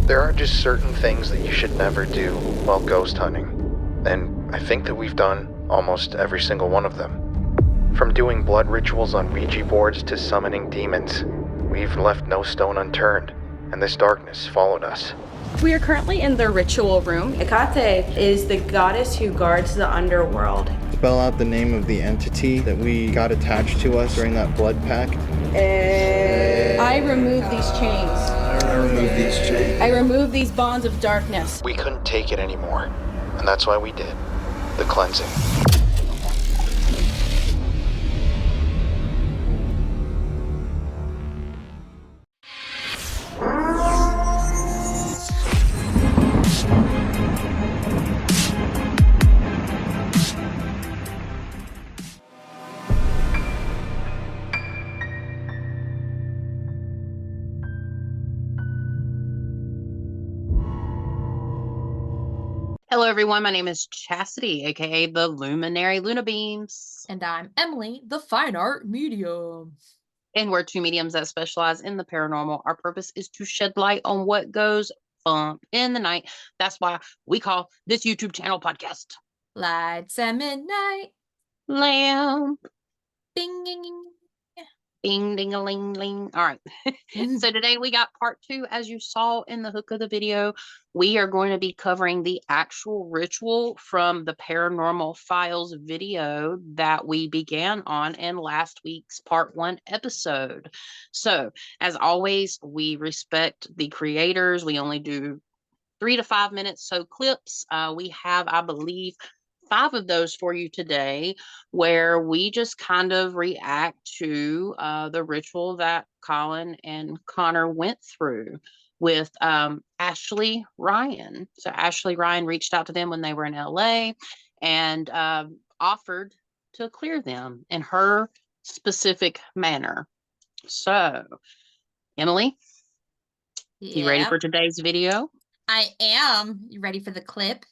There are just certain things that you should never do while ghost hunting, and I think that we've done almost every single one of them. From doing blood rituals on Ouija boards to summoning demons, we've left no stone unturned, and this darkness followed us. We are currently in the ritual room. Hecate is the goddess who guards the underworld. Spell out the name of the entity that we got attached to us during that blood pact. I remove these chains. I remove these chains. I remove these bonds of darkness. We couldn't take it anymore, and that's why we did the cleansing. Hello, everyone. My name is Chastity, aka the Luminary Luna Beams. And I'm Emily, the fine art medium. And we're two mediums that specialize in the paranormal. Our purpose is to shed light on what goes bump in the night. That's why we call this YouTube channel podcast Lights at midnight. Lamp. Ding, ding, ding. Ding, ding, a ling, ling. All right. So today we got part 2. As you saw in the hook of the video, we are going to be covering the actual ritual from the Paranormal Files video that we began on in last week's part 1 episode. So as always, we respect the creators. We only do 3 to 5 minutes. So clips, we have, I believe, 5 of those for you today, where we just kind of react to the ritual that Colin and Connor went through with Ashley Ryan. So Ashley Ryan reached out to them when they were in LA and offered to clear them in her specific manner. So, Emily, you ready for today's video? I am. You ready for the clip?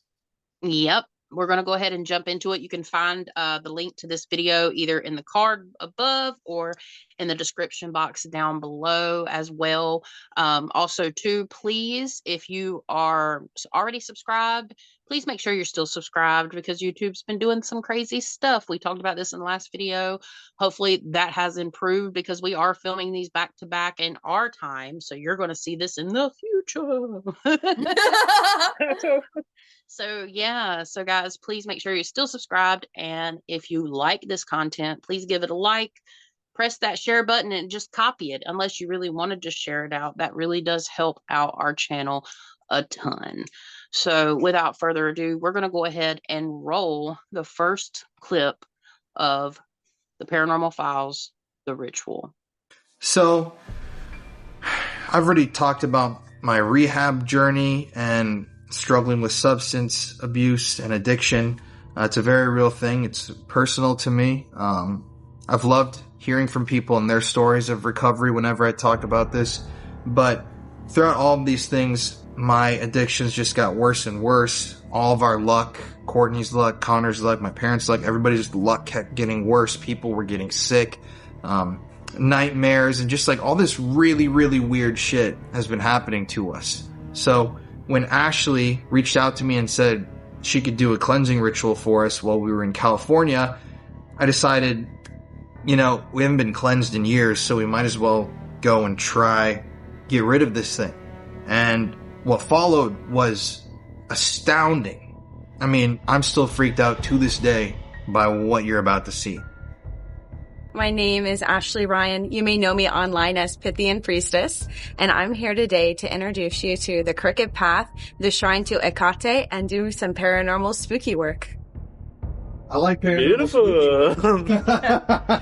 Yep. We're going to go ahead and jump into it. You can find the link to this video either in the card above or in the description box down below as well. Also, too, please, if you are already subscribed, please make sure you're still subscribed because YouTube's been doing some crazy stuff. We talked about this in the last video. Hopefully that has improved because we are filming these back to back in our time. So you're going to see this in the future. So yeah, so guys, please make sure you're still subscribed. And if you like this content, please give it a like, press that share button and just copy it unless you really want to just share it out. That really does help out our channel a ton. So without further ado, we're going to go ahead and roll the first clip of the Paranormal Files, The Ritual. So, I've already talked about my rehab journey and struggling with substance abuse and addiction. It's a very real thing. It's personal to me. I've loved hearing from people and their stories of recovery whenever I talk about this. But throughout all of these things, my addictions just got worse and worse. All of our luck, Courtney's luck, Connor's luck, my parents' luck, everybody's luck kept getting worse. People were getting sick. Nightmares and just like all this really, really weird shit has been happening to us. So when Ashley reached out to me and said she could do a cleansing ritual for us while we were in California, I decided, we haven't been cleansed in years, so we might as well go and try get rid of this thing. And what followed was astounding. I mean, I'm still freaked out to this day by what you're about to see. My name is Ashley Ryan. You may know me online as Pythian Priestess, and I'm here today to introduce you to the Crooked Path, the Shrine to Hecate, and do some paranormal spooky work. I like paranormal.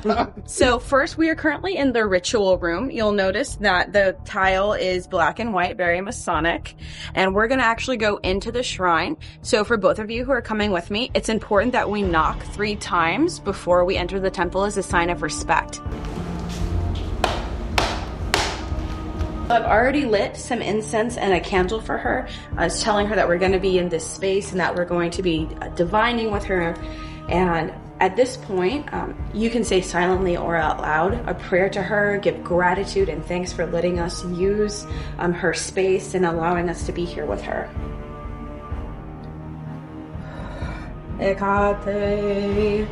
Beautiful. So first, we are currently in the ritual room. You'll notice that the tile is black and white, very Masonic, and we're going to actually go into the shrine. So for both of you who are coming with me, it's important that we knock 3 times before we enter the temple as a sign of respect. I've already lit some incense and a candle for her. I was telling her that we're going to be in this space and that we're going to be divining with her. And at this point, you can say silently or out loud a prayer to her, give gratitude and thanks for letting us use her space and allowing us to be here with her. Hecate,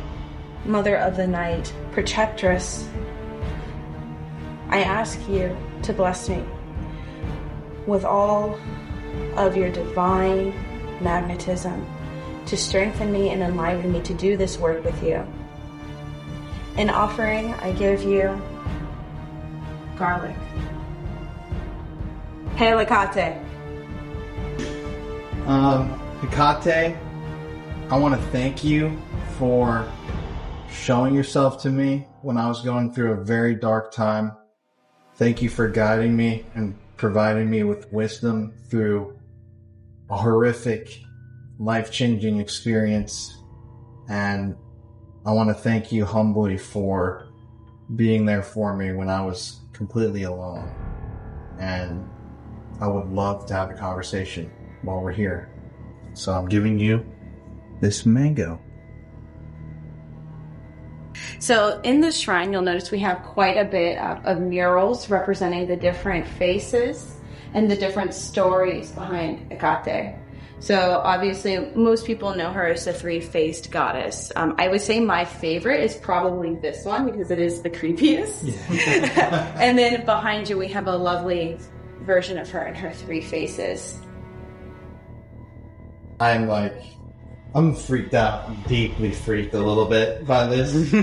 Mother of the Night, Protectress, I ask you to bless me with all of your divine magnetism, to strengthen me and enliven me to do this work with you. In offering, I give you garlic. Hail Hecate. Hecate, I want to thank you for showing yourself to me when I was going through a very dark time. Thank you for guiding me and providing me with wisdom through a horrific, life-changing experience. And I want to thank you humbly for being there for me when I was completely alone. And I would love to have a conversation while we're here. So I'm giving you this mango. So in the shrine, you'll notice we have quite a bit of murals representing the different faces and the different stories behind Hecate. So obviously, most people know her as the three-faced goddess. I would say my favorite is probably this one because it is the creepiest. Yeah. And then behind you, we have a lovely version of her and her three faces. I'm freaked out. I'm deeply freaked a little bit by this.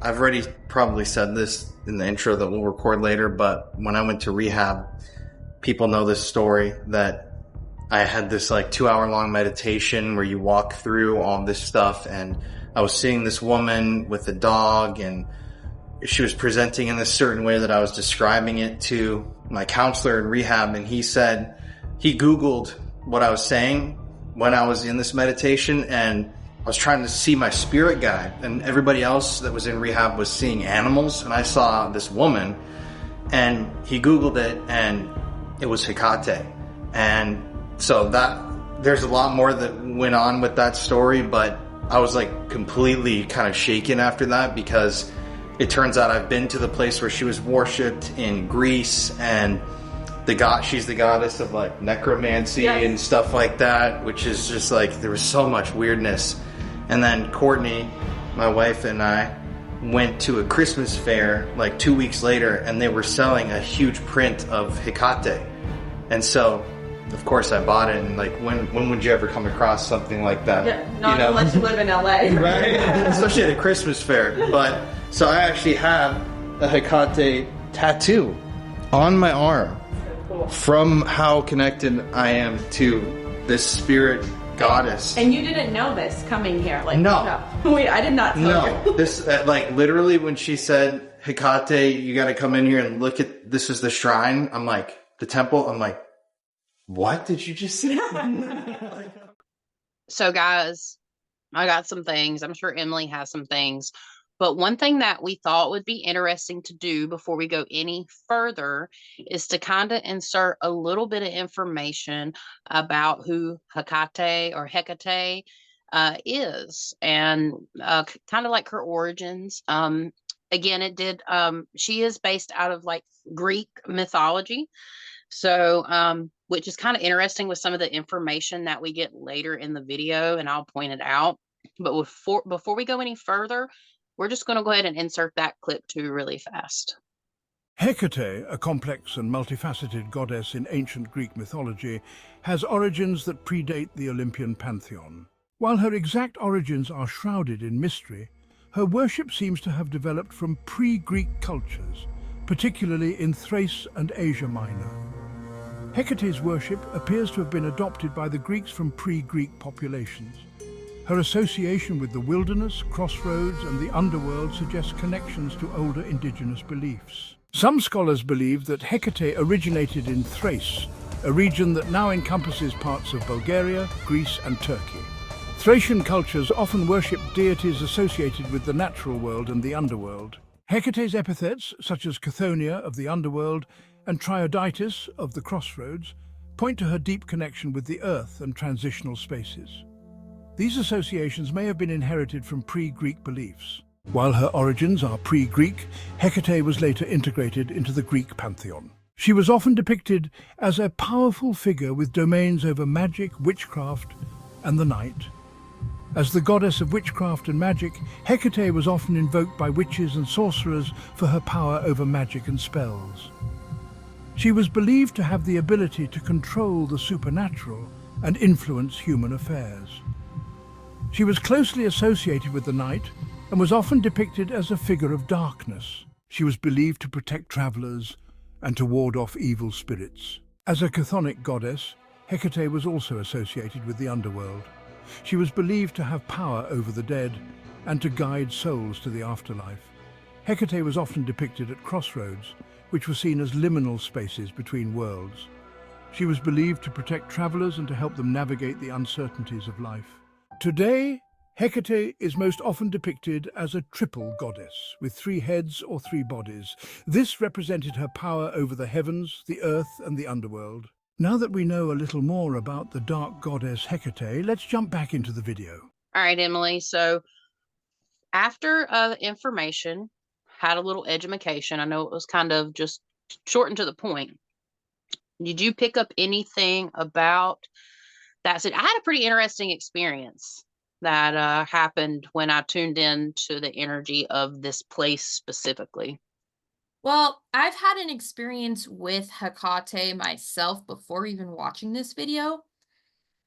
I've already probably said this in the intro that we'll record later, but when I went to rehab, people know this story that I had this 2-hour-long meditation where you walk through all this stuff, and I was seeing this woman with a dog, and she was presenting in this certain way that I was describing it to my counselor in rehab, and he said he Googled what I was saying when I was in this meditation, and I was trying to see my spirit guide, and everybody else that was in rehab was seeing animals, and I saw this woman, and he Googled it, and it was Hecate. And so there's a lot more that went on with that story, but I was completely kind of shaken after that, because it turns out I've been to the place where she was worshipped in Greece, and she's the goddess of necromancy and stuff like that, which is just there was so much weirdness. And then Courtney, my wife, and I went to a Christmas fair 2 weeks later, and they were selling a huge print of Hecate. And so, of course, I bought it. And when would you ever come across something like that? Yeah, not unless you live in LA. Right? Especially at a Christmas fair. But so I actually have a Hecate tattoo on my arm. From how connected I am to this spirit goddess. And you didn't know this coming here? No. Wait, I did not tell you. This, literally when she said, Hecate, you gotta come in here and look at, this is the shrine. I'm the temple. I'm what did you just say? So guys, I got some things. I'm sure Emily has some things. But one thing that we thought would be interesting to do before we go any further is to kind of insert a little bit of information about who Hecate or Hecate is, and kind of her origins. Again, she is based out of Greek mythology. So, which is kind of interesting with some of the information that we get later in the video, and I'll point it out. But before we go any further, we're just going to go ahead and insert that clip too really fast. Hecate, a complex and multifaceted goddess in ancient Greek mythology, has origins that predate the Olympian pantheon. While her exact origins are shrouded in mystery, her worship seems to have developed from pre-Greek cultures, particularly in Thrace and Asia Minor. Hecate's worship appears to have been adopted by the Greeks from pre-Greek populations. Her association with the wilderness, crossroads, and the underworld suggests connections to older indigenous beliefs. Some scholars believe that Hecate originated in Thrace, a region that now encompasses parts of Bulgaria, Greece, and Turkey. Thracian cultures often worship deities associated with the natural world and the underworld. Hecate's epithets, such as Chthoniya of the underworld and Trioditis of the crossroads, point to her deep connection with the earth and transitional spaces. These associations may have been inherited from pre-Greek beliefs. While her origins are pre-Greek, Hecate was later integrated into the Greek pantheon. She was often depicted as a powerful figure with domains over magic, witchcraft, and the night. As the goddess of witchcraft and magic, Hecate was often invoked by witches and sorcerers for her power over magic and spells. She was believed to have the ability to control the supernatural and influence human affairs. She was closely associated with the night and was often depicted as a figure of darkness. She was believed to protect travelers and to ward off evil spirits. As a chthonic goddess, Hecate was also associated with the underworld. She was believed to have power over the dead and to guide souls to the afterlife. Hecate was often depicted at crossroads, which were seen as liminal spaces between worlds. She was believed to protect travelers and to help them navigate the uncertainties of life. Today, Hecate is most often depicted as a triple goddess, with 3 heads or 3 bodies. This represented her power over the heavens, the earth, and the underworld. Now that we know a little more about the dark goddess Hecate, let's jump back into the video. All right, Emily. So after information, had a little edumacation. I know it was kind of just short and to the point. Did you pick up anything about that? I had a pretty interesting experience that happened when I tuned in to the energy of this place specifically. Well, I've had an experience with Hecate myself before even watching this video.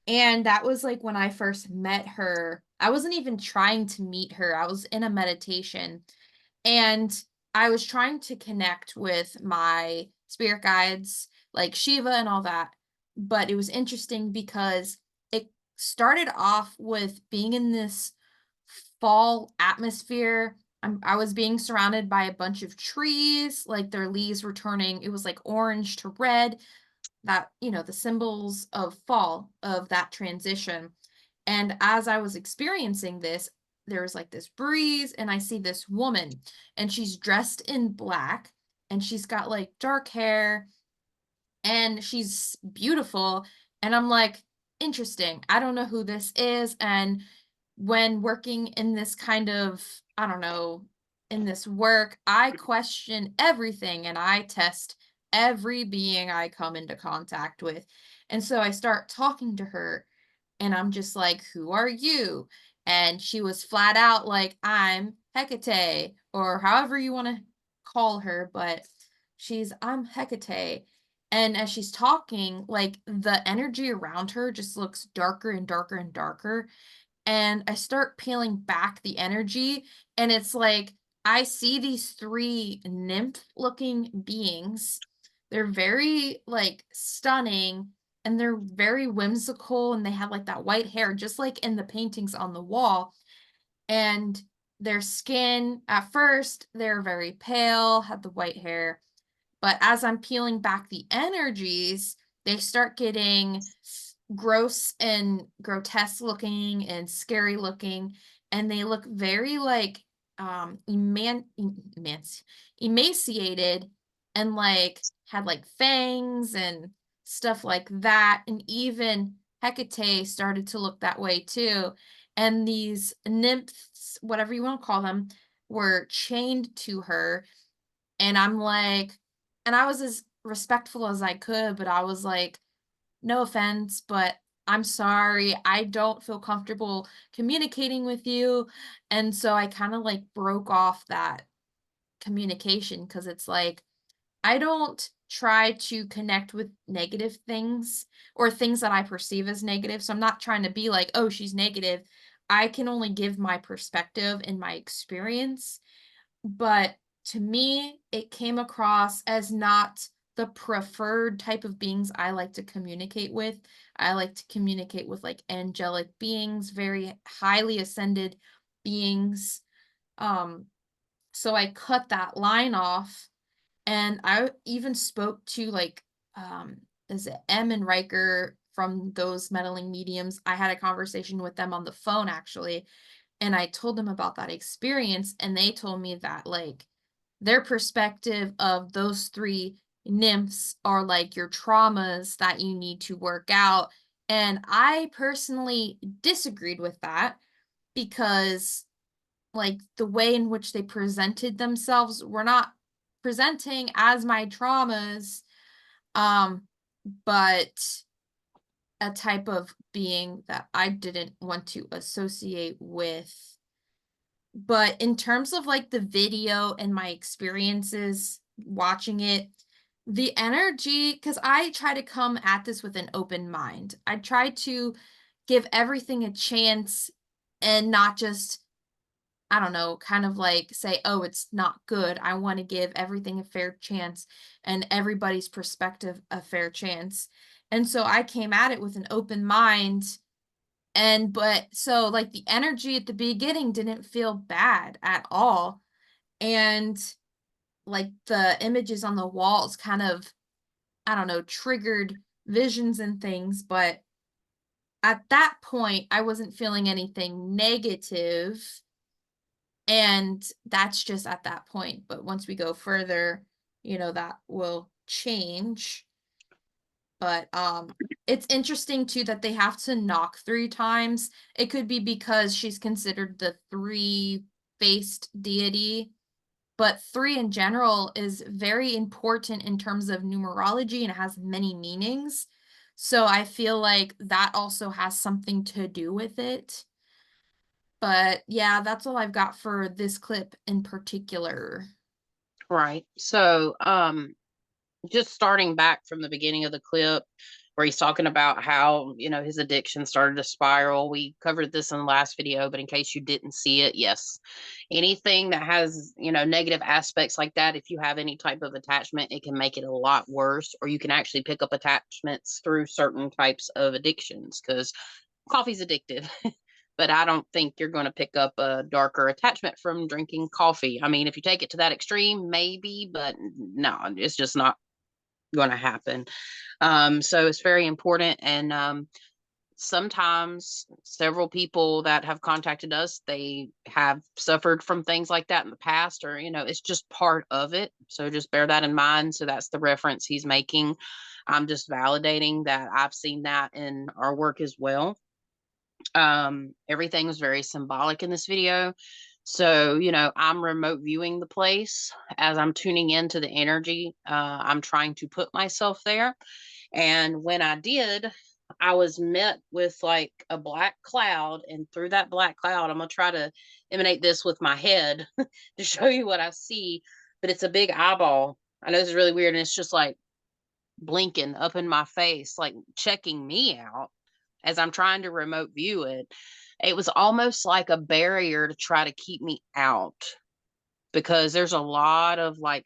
And that was like when I first met her. I wasn't even trying to meet her. I was in a meditation and I was trying to connect with my spirit guides, like Shiva and all that. But it was interesting because it started off with being in this fall atmosphere. I was being surrounded by a bunch of trees, like their leaves were turning, it was like orange to red, that, the symbols of fall, of that transition. And as I was experiencing this, there was like this breeze, and I see this woman, and she's dressed in black, and she's got like dark hair, and she's beautiful. And I'm like, interesting. I don't know who this is. And when working in this kind of, I don't know, in this work, I question everything and I test every being I come into contact with. And so I start talking to her and I'm just like, who are you? And she was flat out like, I'm Hecate, or however you want to call her, but I'm Hecate. And as she's talking, like the energy around her just looks darker and darker and darker. And I start peeling back the energy, and it's like I see these 3 nymph-looking beings. They're very, like, stunning, and they're very whimsical, and they have, like, that white hair just like in the paintings on the wall, and their skin, at first, they're very pale, have the white hair, but as I'm peeling back the energies, they start getting gross and grotesque looking and scary looking, and they look very like emaciated, and like had like fangs and stuff like that. And even Hecate started to look that way too. And these nymphs, whatever you want to call them, were chained to her. And I'm like, and I was as respectful as I could, but I was like, no offense, but I'm sorry. I don't feel comfortable communicating with you. And so I kind of like broke off that communication because it's like, I don't try to connect with negative things or things that I perceive as negative. So I'm not trying to be like, oh, she's negative. I can only give my perspective and my experience. But to me, it came across as not the preferred type of beings I like to communicate with. I like to communicate with like angelic beings, very highly ascended beings. Um, so I cut that line off, and I even spoke to like is it M and Riker from those meddling mediums. I had a conversation with them on the phone actually, and I told them about that experience, and they told me that like their perspective of those 3 nymphs are like your traumas that you need to work out And I personally disagreed with that because, like, the way in which they presented themselves were not presenting as my traumas, um, but a type of being that I didn't want to associate with. But in terms of like the video and my experiences watching it, the energy, because I try to come at this with an open mind. I try to give everything a chance and not just, I don't know, kind of like say, oh, it's not good. I want to give everything a fair chance and everybody's perspective a fair chance. And so I came at it with an open mind. And but so like the energy at the beginning didn't feel bad at all. And like the images on the walls kind of, I don't know, triggered visions and things. But at that point, I wasn't feeling anything negative. And that's just at that point. But once we go further, that will change. But it's interesting too that they have to knock 3 times. It could be because she's considered the three-faced deity, but 3 in general is very important in terms of numerology and it has many meanings. So I feel like that also has something to do with it. But yeah, that's all I've got for this clip in particular. Right. So, just starting back from the beginning of the clip where he's talking about how, his addiction started to spiral. We covered this in the last video, but in case you didn't see it, yes. Anything that has, negative aspects like that, if you have any type of attachment, it can make it a lot worse, or you can actually pick up attachments through certain types of addictions because coffee's addictive. But I don't think you're going to pick up a darker attachment from drinking coffee. I mean, if you take it to that extreme, maybe, but no, it's just not going to happen. So it's very important. And sometimes several people that have contacted us, they have suffered from things like that in the past, or, it's just part of it. So just bear that in mind. So that's the reference he's making. I'm just validating that I've seen that in our work as well. Everything was very symbolic in this video. So, I'm remote viewing the place as I'm tuning into the energy. I'm trying to put myself there. And when I did, I was met with like a black cloud. And through that black cloud, I'm going to try to emanate this with my head to show you what I see. But it's a big eyeball. I know this is really weird. And it's just like blinking up in my face, like checking me out as I'm trying to remote view it. It was almost like a barrier to try to keep me out because there's a lot of like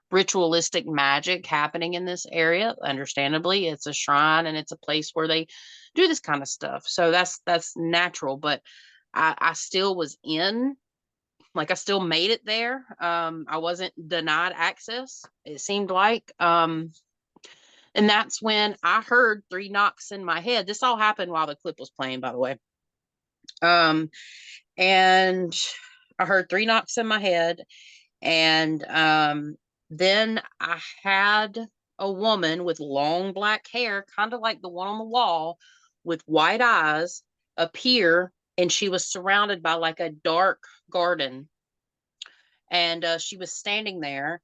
ritualistic magic happening in this area. Understandably, it's a shrine and it's a place where they do this kind of stuff. So that's natural, but I still was in, like I still made it there. I wasn't denied access, it seemed like. And that's when I heard 3 knocks in my head. This all happened while the clip was playing, by the way. And I heard 3 knocks in my head. And then I had a woman with long black hair, kind of like the one on the wall, with white eyes appear. And she was surrounded by like a dark garden. And she was standing there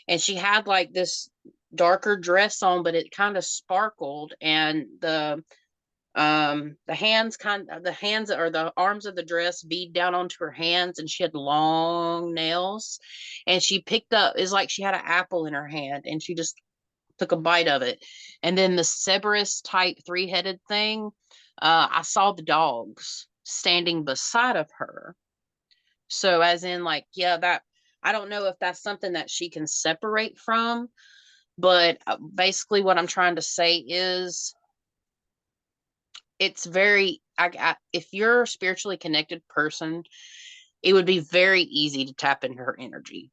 and she had like this darker dress on, but it kind of sparkled, and the hands or the arms of the dress bead down onto her hands, and she had long nails, and she picked up, it's like she had an apple in her hand and she just took a bite of it. And then the Cerberus type 3-headed thing, I saw the dogs standing beside of her. So as in like, yeah, that, I don't know if that's something that she can separate from, but basically what I'm trying to say is it's very, if you're a spiritually connected person, it would be very easy to tap into her energy.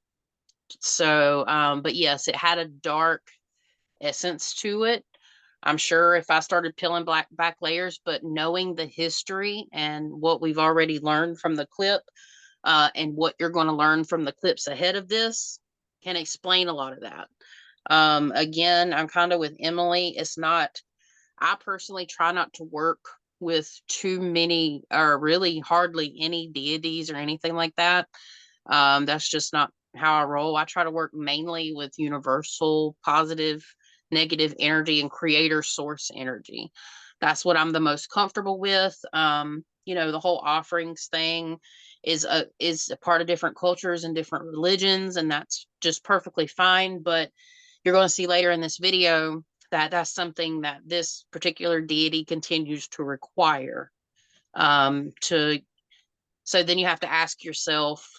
So, but yes, it had a dark essence to it. I'm sure if I started peeling back layers, but knowing the history and what we've already learned from the clip, and what you're going to learn from the clips ahead of this can explain a lot of that. Again, I'm kind of with Emily. It's not I personally try not to work with too many or really hardly any deities or anything like that. That's just not how I roll. I try to work mainly with universal, positive, negative energy and creator source energy. That's what I'm the most comfortable with. The whole offerings thing is a part of different cultures and different religions, and that's just perfectly fine. But you're going to see later in this video that that's something that this particular deity continues to require. To So then you have to ask yourself,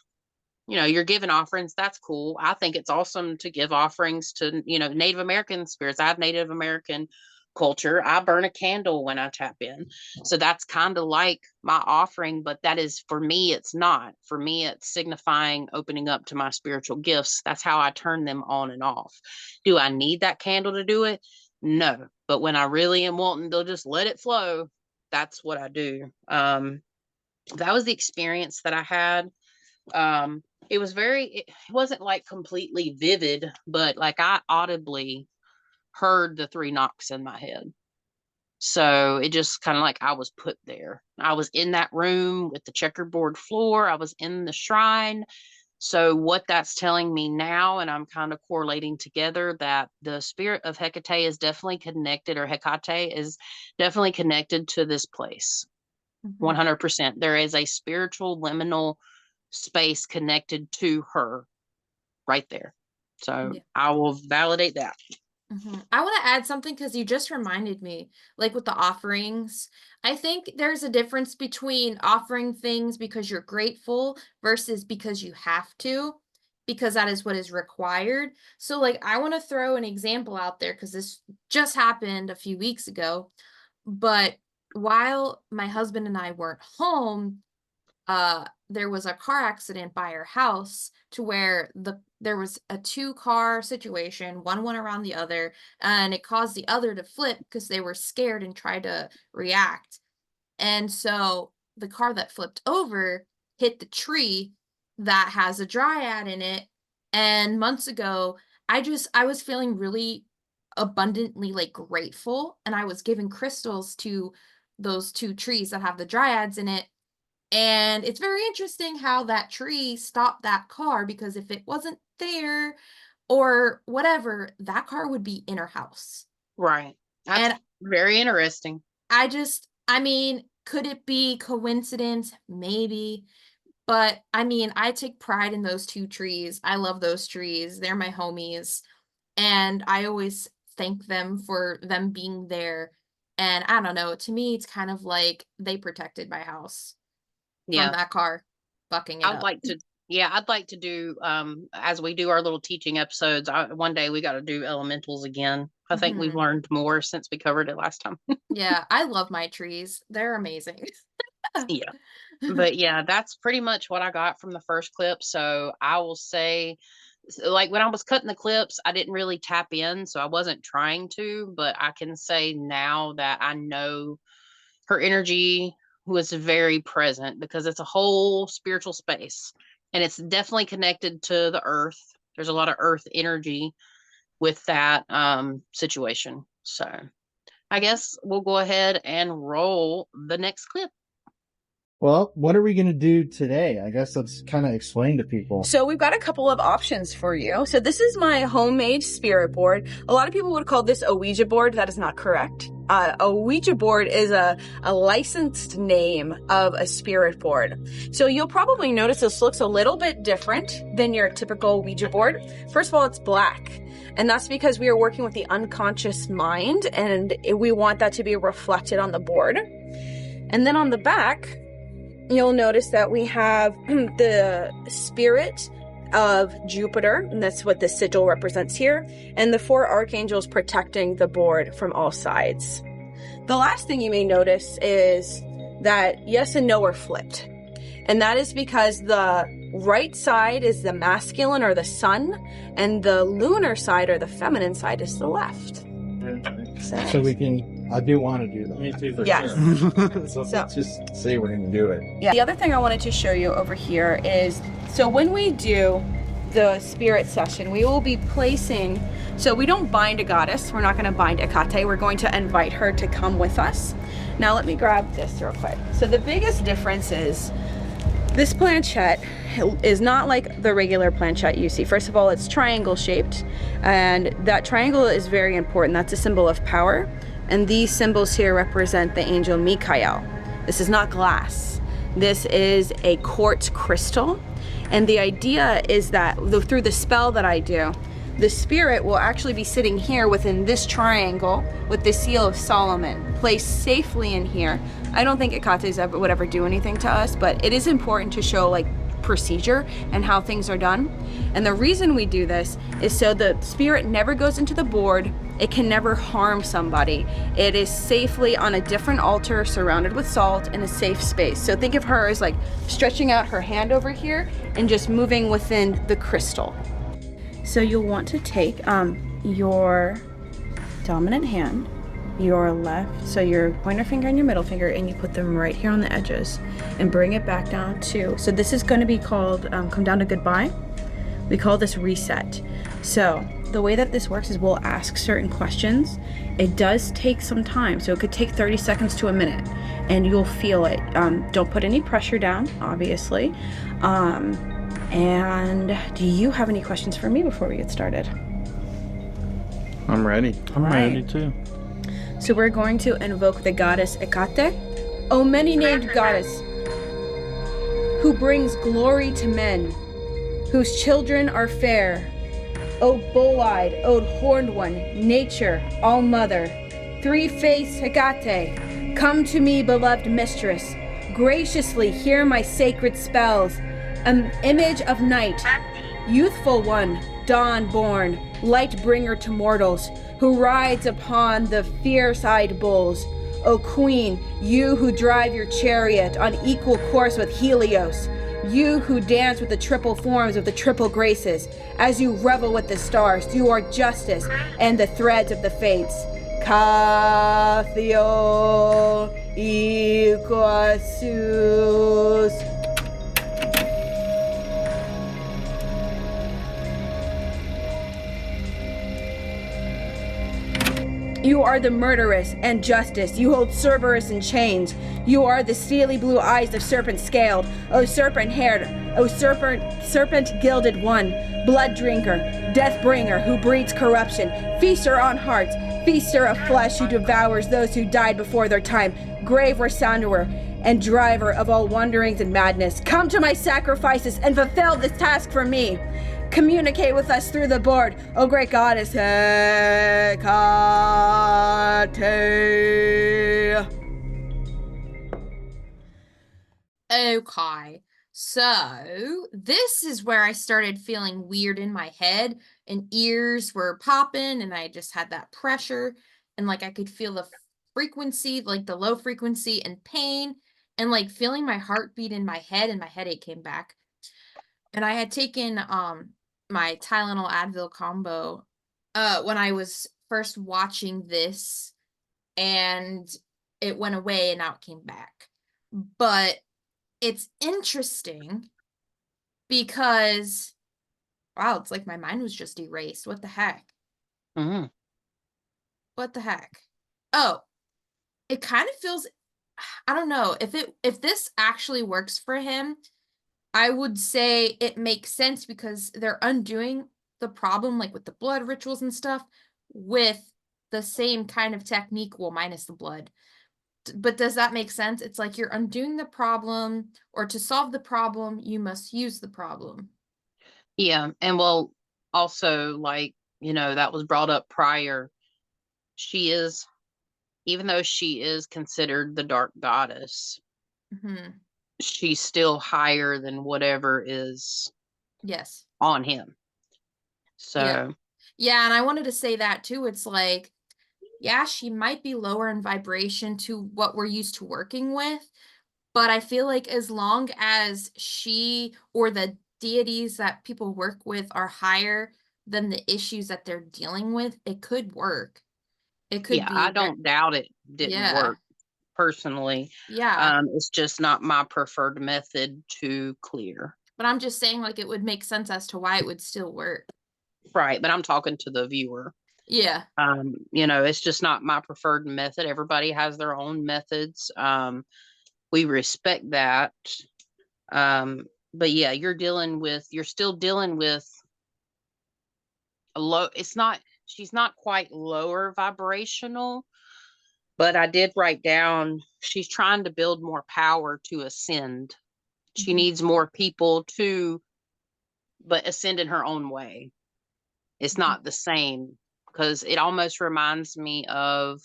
you're giving offerings. That's cool. I think it's awesome to give offerings to, Native American spirits. I have Native American culture. I burn a candle when I tap in. So that's kind of like my offering, but that is, for me, it's not. For me, it's signifying opening up to my spiritual gifts. That's how I turn them on and off. Do I need that candle to do it? No. But when I really am wanting to just let it flow, that's what I do. That was the experience that I had. It wasn't like completely vivid, but like I audibly heard the 3 knocks in my head. So it just kind of like I was put there. I was in that room with the checkerboard floor. I was in the shrine. So what that's telling me now, and I'm kind of correlating together, that the spirit of Hecate is definitely connected, or Hecate is definitely connected to this place. 100%. There is a spiritual liminal space connected to her right there. So Yeah. I will validate that. I want to add something because you just reminded me, like with the offerings. I think there's a difference between offering things because you're grateful versus because you have to, because that is what is required. So, like, I want to throw an example out there because this just happened a few weeks ago. But while my husband and I weren't home, there was a car accident by our house to where there was a 2-car situation, one went around the other, and it caused the other to flip because they were scared and tried to react. And so the car that flipped over hit the tree that has a dryad in it. And months ago, I was feeling really abundantly like grateful, and I was giving crystals to those 2 trees that have the dryads in it. And it's very interesting how that tree stopped that car, because if it wasn't there or whatever, that car would be in our house. Right. That's And very interesting. I mean, could it be coincidence? Maybe. But I mean, I take pride in those 2 trees. I love those trees. They're my homies. And I always thank them for them being there. And I don't know, to me, it's kind of like they protected my house from that car fucking it I'd up. like to, I'd like to do, as we do our little teaching episodes, one day we got to do elementals again. I think we've learned more since we covered it last time. Yeah, I love my trees. They're amazing. Yeah. But yeah, that's pretty much what I got from the first clip. So I will say, like when I was cutting the clips, I didn't really tap in, so I wasn't trying to, but I can say now that I know her energy was very present, because it's a whole spiritual space, and it's definitely connected to the earth. There's a lot of earth energy with that situation. So I guess we'll go ahead and roll the next clip. Well, what are we going to do today? I guess let's kind of explain to people. So we've got a couple of options for you. So this is my homemade spirit board. A lot of people would call this a Ouija board. That is not correct. A Ouija board is a licensed name of a spirit board. So you'll probably notice this looks a little bit different than your typical Ouija board. First of all, it's black. And that's because we are working with the unconscious mind, and we want that to be reflected on the board. And then on the back, you'll notice that we have the spirit of Jupiter, and that's what the sigil represents here, and the 4 archangels protecting the board from all sides. The last thing you may notice is that yes and no are flipped. And that is because the right side is the masculine, or the sun, and the lunar side, or the feminine side, is the left. So we can, I do want to do that. Me too, for Yes. sure. So let's just say we're going to do it. Yeah. The other thing I wanted to show you over here is, so when we do the spirit session, we will be placing So we don't bind a goddess. We're not going to bind Hecate. We're going to invite her to come with us. Now let me grab this real quick. So the biggest difference is this planchette is not like the regular planchette you see. First of all, it's triangle shaped, and that triangle is very important. That's a symbol of power. And these symbols here represent the angel Michael. This is not glass. This is a quartz crystal. And the idea is that through the spell that I do, the spirit will actually be sitting here within this triangle with the seal of Solomon, placed safely in here. I don't think Hecate would ever do anything to us, but it is important to show like procedure and how things are done. And the reason we do this is so the spirit never goes into the board. It can never harm somebody. It is safely on a different altar surrounded with salt in a safe space. So think of her as like stretching out her hand over here and just moving within the crystal. So you'll want to take your dominant hand, your left, so your pointer finger and your middle finger, and you put them right here on the edges and bring it back down to, so this is going to be called come down to goodbye. We call this reset. So the way that this works is we'll ask certain questions. It does take some time, so it could take 30 seconds to a minute, and you'll feel it. Don't put any pressure down, obviously. And do you have any questions for me before we get started? I'm ready. I'm ready too. So we're going to invoke the goddess Hecate, O many-named goddess, who brings glory to men, whose children are fair. O bull-eyed, O horned one, nature, all-mother, three-faced Hecate, come to me, beloved mistress, graciously hear my sacred spells. An image of night, youthful one, dawn-born, light-bringer to mortals, who rides upon the fierce-eyed bulls. O queen, you who drive your chariot on equal course with Helios, you who dance with the triple forms of the triple graces, as you revel with the stars, you are justice and the threads of the fates. Cathio Iquasus. You are the murderess and justice. You hold Cerberus in chains. You are the steely blue eyes of serpent scaled. O serpent haired, O serpent gilded one, blood drinker, death bringer who breeds corruption, feaster on hearts, feaster of flesh who devours those who died before their time, grave resounderer and driver of all wanderings and madness. Come to my sacrifices and fulfill this task for me. Communicate with us through the board, O great goddess Hecate. Okay, so this is where I started feeling weird in my head, and ears were popping, and I just had that pressure, and like I could feel the frequency, like the low frequency and pain, and like feeling my heartbeat in my head, and my headache came back. And I had taken my Tylenol Advil combo when I was first watching this, and it went away and now it came back. But it's interesting because, wow, it's like my mind was just erased. What the heck? Mm. What the heck? Oh, it kind of feels, I don't know, if this actually works for him, I would say it makes sense because they're undoing the problem, like with the blood rituals and stuff, with the same kind of technique, well, minus the blood. But does that make sense? It's like you're undoing the problem, or to solve the problem, you must use the problem. Yeah. And well, also, like, that was brought up prior. She is, even though she is considered the dark goddess, Mm-hmm. she's still higher than whatever is Yes. on him. So, Yeah, and I wanted to say that too. It's like, yeah, she might be lower in vibration to what we're used to working with, but I feel like as long as she or the deities that people work with are higher than the issues that they're dealing with, it could work. It could yeah, be I don't doubt it didn't yeah. work personally. Yeah. It's just not my preferred method to clear. But I'm just saying, like, it would make sense as to why it would still work. Right, but I'm talking to the viewer. Yeah. It's just not my preferred method. Everybody has their own methods. We respect that. But yeah, you're still dealing with a low, she's not quite lower vibrational, but I did write down she's trying to build more power to ascend. She needs more people but ascend in her own way. It's not the same because it almost Reminds me of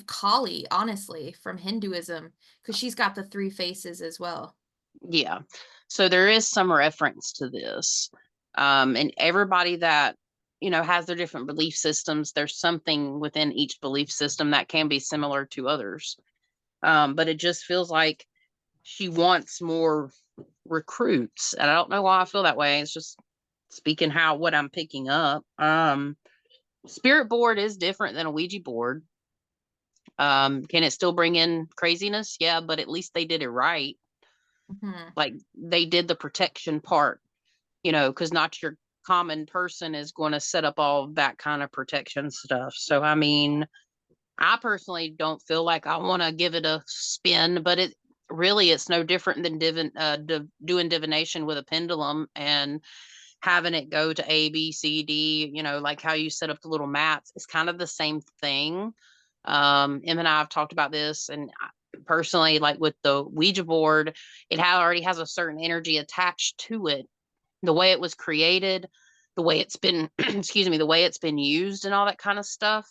Kali, honestly, from Hinduism, because she's got the three faces as well. yeah. So there is some reference to this. And everybody that, has their different belief systems, there's something within each belief system that can be similar to others. But it just feels like she wants more recruits. And I don't know why I feel that way. It's just speaking what I'm picking up. Spirit board is different than a Ouija board. Can it still bring in craziness? Yeah, but at least they did it right. Like they did the protection part, because not your common person is going to set up all that kind of protection stuff. So, I mean, I personally don't feel like I want to give it a spin, but it's no different than doing divination with a pendulum and having it go to A, B, C, D, like how you set up the little mats. It's kind of the same thing. Em and I have talked about this, and personally, like with the Ouija board, it already has a certain energy attached to it. The way it was created, the way it's been, excuse me, the way it's been used and all that kind of stuff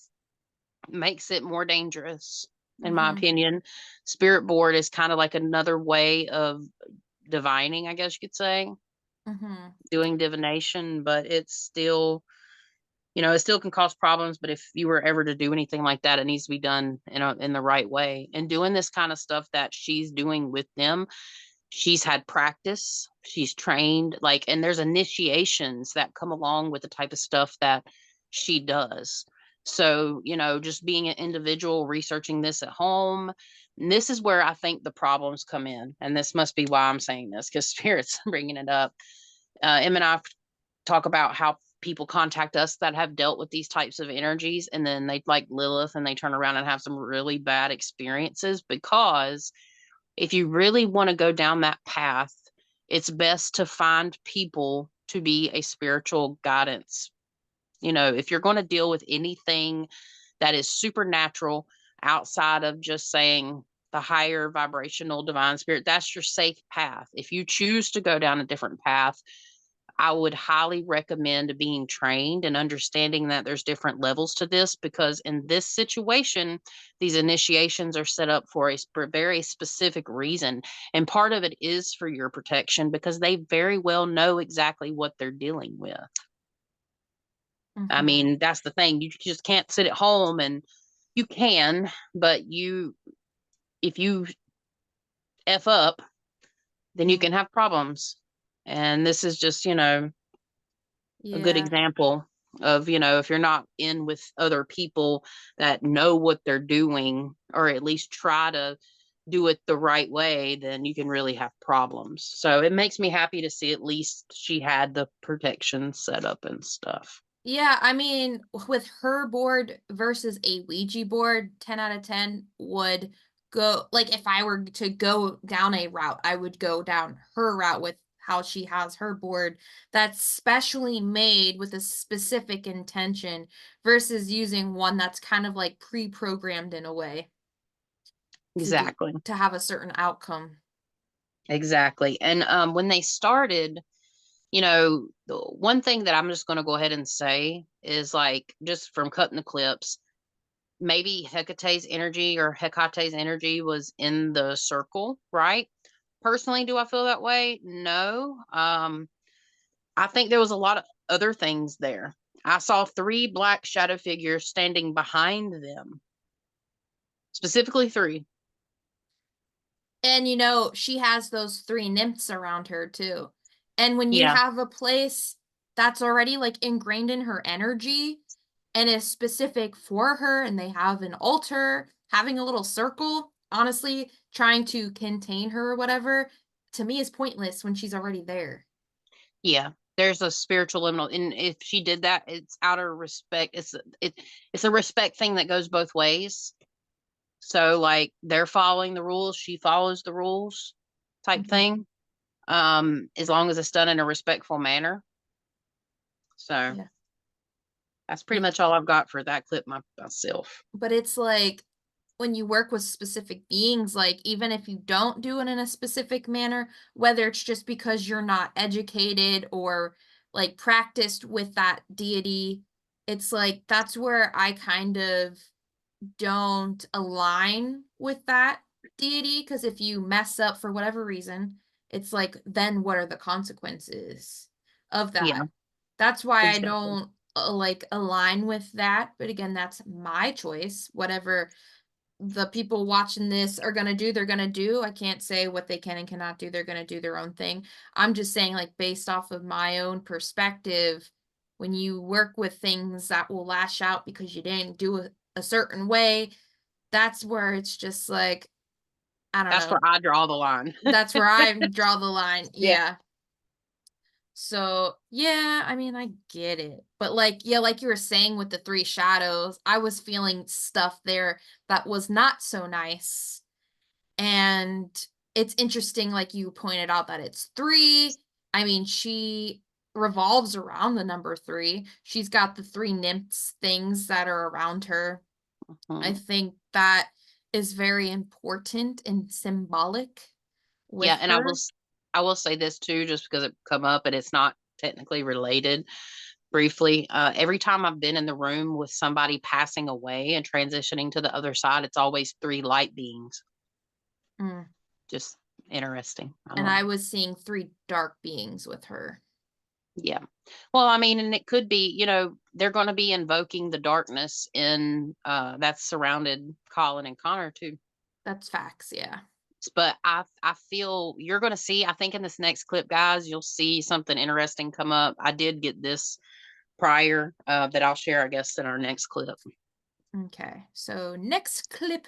makes it more dangerous, in my opinion. Spirit board is kind of like another way of divining, I guess you could say, doing divination, but it's still, it still can cause problems. But if you were ever to do anything like that, it needs to be done in the right way. And doing this kind of stuff that she's doing with them, she's had practice, she's trained, and there's initiations that come along with the type of stuff that she does. So, just being an individual researching this at home, and this is where I think the problems come in. And this must be why I'm saying this, because Spirit's bringing it up. Em and I talk about how people contact us that have dealt with these types of energies, and then they like Lilith and they turn around and have some really bad experiences. Because if you really want to go down that path, it's best to find people to be a spiritual guidance. If you're going to deal with anything that is supernatural outside of just saying the higher vibrational divine spirit, that's your safe path. If you choose to go down a different path, I would highly recommend being trained and understanding that there's different levels to this, because in this situation, these initiations are set up for a very specific reason. And part of it is for your protection, because they very well know exactly what they're dealing with. I mean, that's the thing. You just can't sit at home, and you can, but if you F up, then you can have problems. And this is just, a good example of, if you're not in with other people that know what they're doing, or at least try to do it the right way, then you can really have problems. So it makes me happy to see at least she had the protection set up and stuff. Yeah, I mean, with her board versus a Ouija board, 10 out of 10 would go, like, if I were to go down a route, I would go down her route with how she has her board that's specially made with a specific intention versus using one that's kind of like pre-programmed in a way Exactly. to have a certain outcome. Exactly. And when they started, the one thing that I'm just going to go ahead and say is, like, just from cutting the clips, maybe Hecate's energy was in the circle, right? Personally, do I feel that way? No. I think there was a lot of other things there. I saw 3 black shadow figures standing behind them, specifically 3. And she has those 3 nymphs around her too. And when you Yeah. have a place that's already like ingrained in her energy and is specific for her, and they have an altar, having a little circle, honestly, trying to contain her or whatever, to me is pointless when she's already there. Yeah, there's a spiritual limit, and if she did that, it's out of respect. It's a respect thing that goes both ways. So like they're following the rules, she follows the rules, type thing. As long as it's done in a respectful manner. So Yeah. that's pretty much all I've got for that clip myself. But it's like when you work with specific beings, like even if you don't do it in a specific manner, whether it's just because you're not educated or like practiced with that deity, it's like that's where I kind of don't align with that deity. Because if you mess up for whatever reason, it's like, then what are the consequences of that? Yeah, That's why I exactly. don't like align with that. But again, that's my choice. Whatever the people watching this are gonna do, they're gonna do. I can't say what they can and cannot do. They're gonna do their own thing. I'm just saying, like, based off of my own perspective, when you work with things that will lash out because you didn't do a certain way, that's where it's just like, I don't That's know. where I draw the line. That's where I draw the line. Yeah. Yeah. So, yeah, I mean, I get it. But like, yeah, like you were saying with the three shadows, I was feeling stuff there that was not so nice. And it's interesting, like you pointed out, that it's three. I mean, she revolves around the number three. She's got the three nymphs things that are around her. I think that is very important and symbolic with Yeah, and her. I will say this too, just because it come up and it's not technically related. Briefly, every time I've been in the room with somebody passing away and transitioning to the other side, it's always three light beings. Mm. Just interesting. And I was seeing three dark beings with her. Yeah. Well, I mean, and it could be, they're going to be invoking the darkness in that's surrounded Colin and Connor too. That's facts, yeah. But I feel you're going to see, I think in this next clip, guys, you'll see something interesting come up. I did get this prior that I'll share, I guess, in our next clip. Okay. So next clip.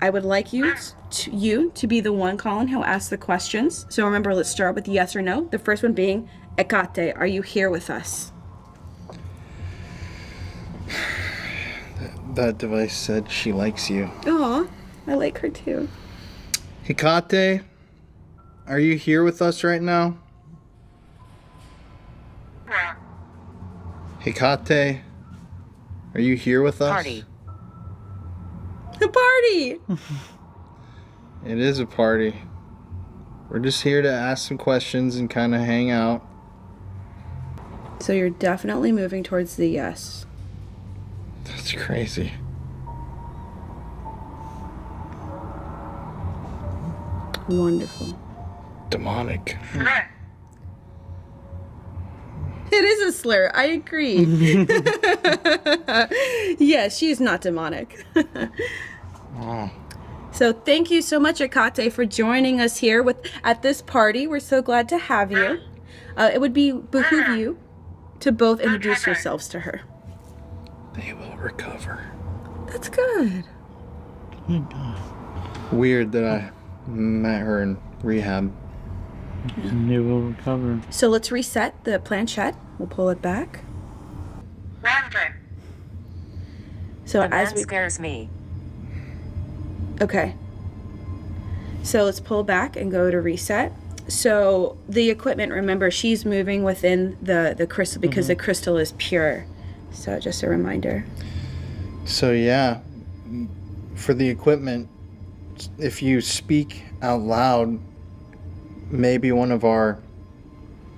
I would like you to be the one, Colin, who asks the questions. So remember, let's start with yes or no. The first one being, Hecate, are you here with us? That device said she likes you. Aw, I like her too. Hecate, are you here with us right now? Hecate, are you here with us? Party. A party! It is a party. We're just here to ask some questions and kind of hang out. So you're definitely moving towards the yes. That's crazy. Wonderful. Demonic. It is a slur. I agree. Yes, she is not demonic. Oh. So thank you so much, Hecate, for joining us here at this party. We're so glad to have you. It would behoove you to both introduce yourselves to her. They will recover. That's good. Weird that I met her in rehab. And they will recover. So let's reset the planchette. We'll pull it back. So The as man we scares me. Okay. So let's pull back and go to reset. So the equipment, remember, she's moving within the crystal because the crystal is pure. So just a reminder. So yeah, for the equipment, if you speak out loud, maybe one of our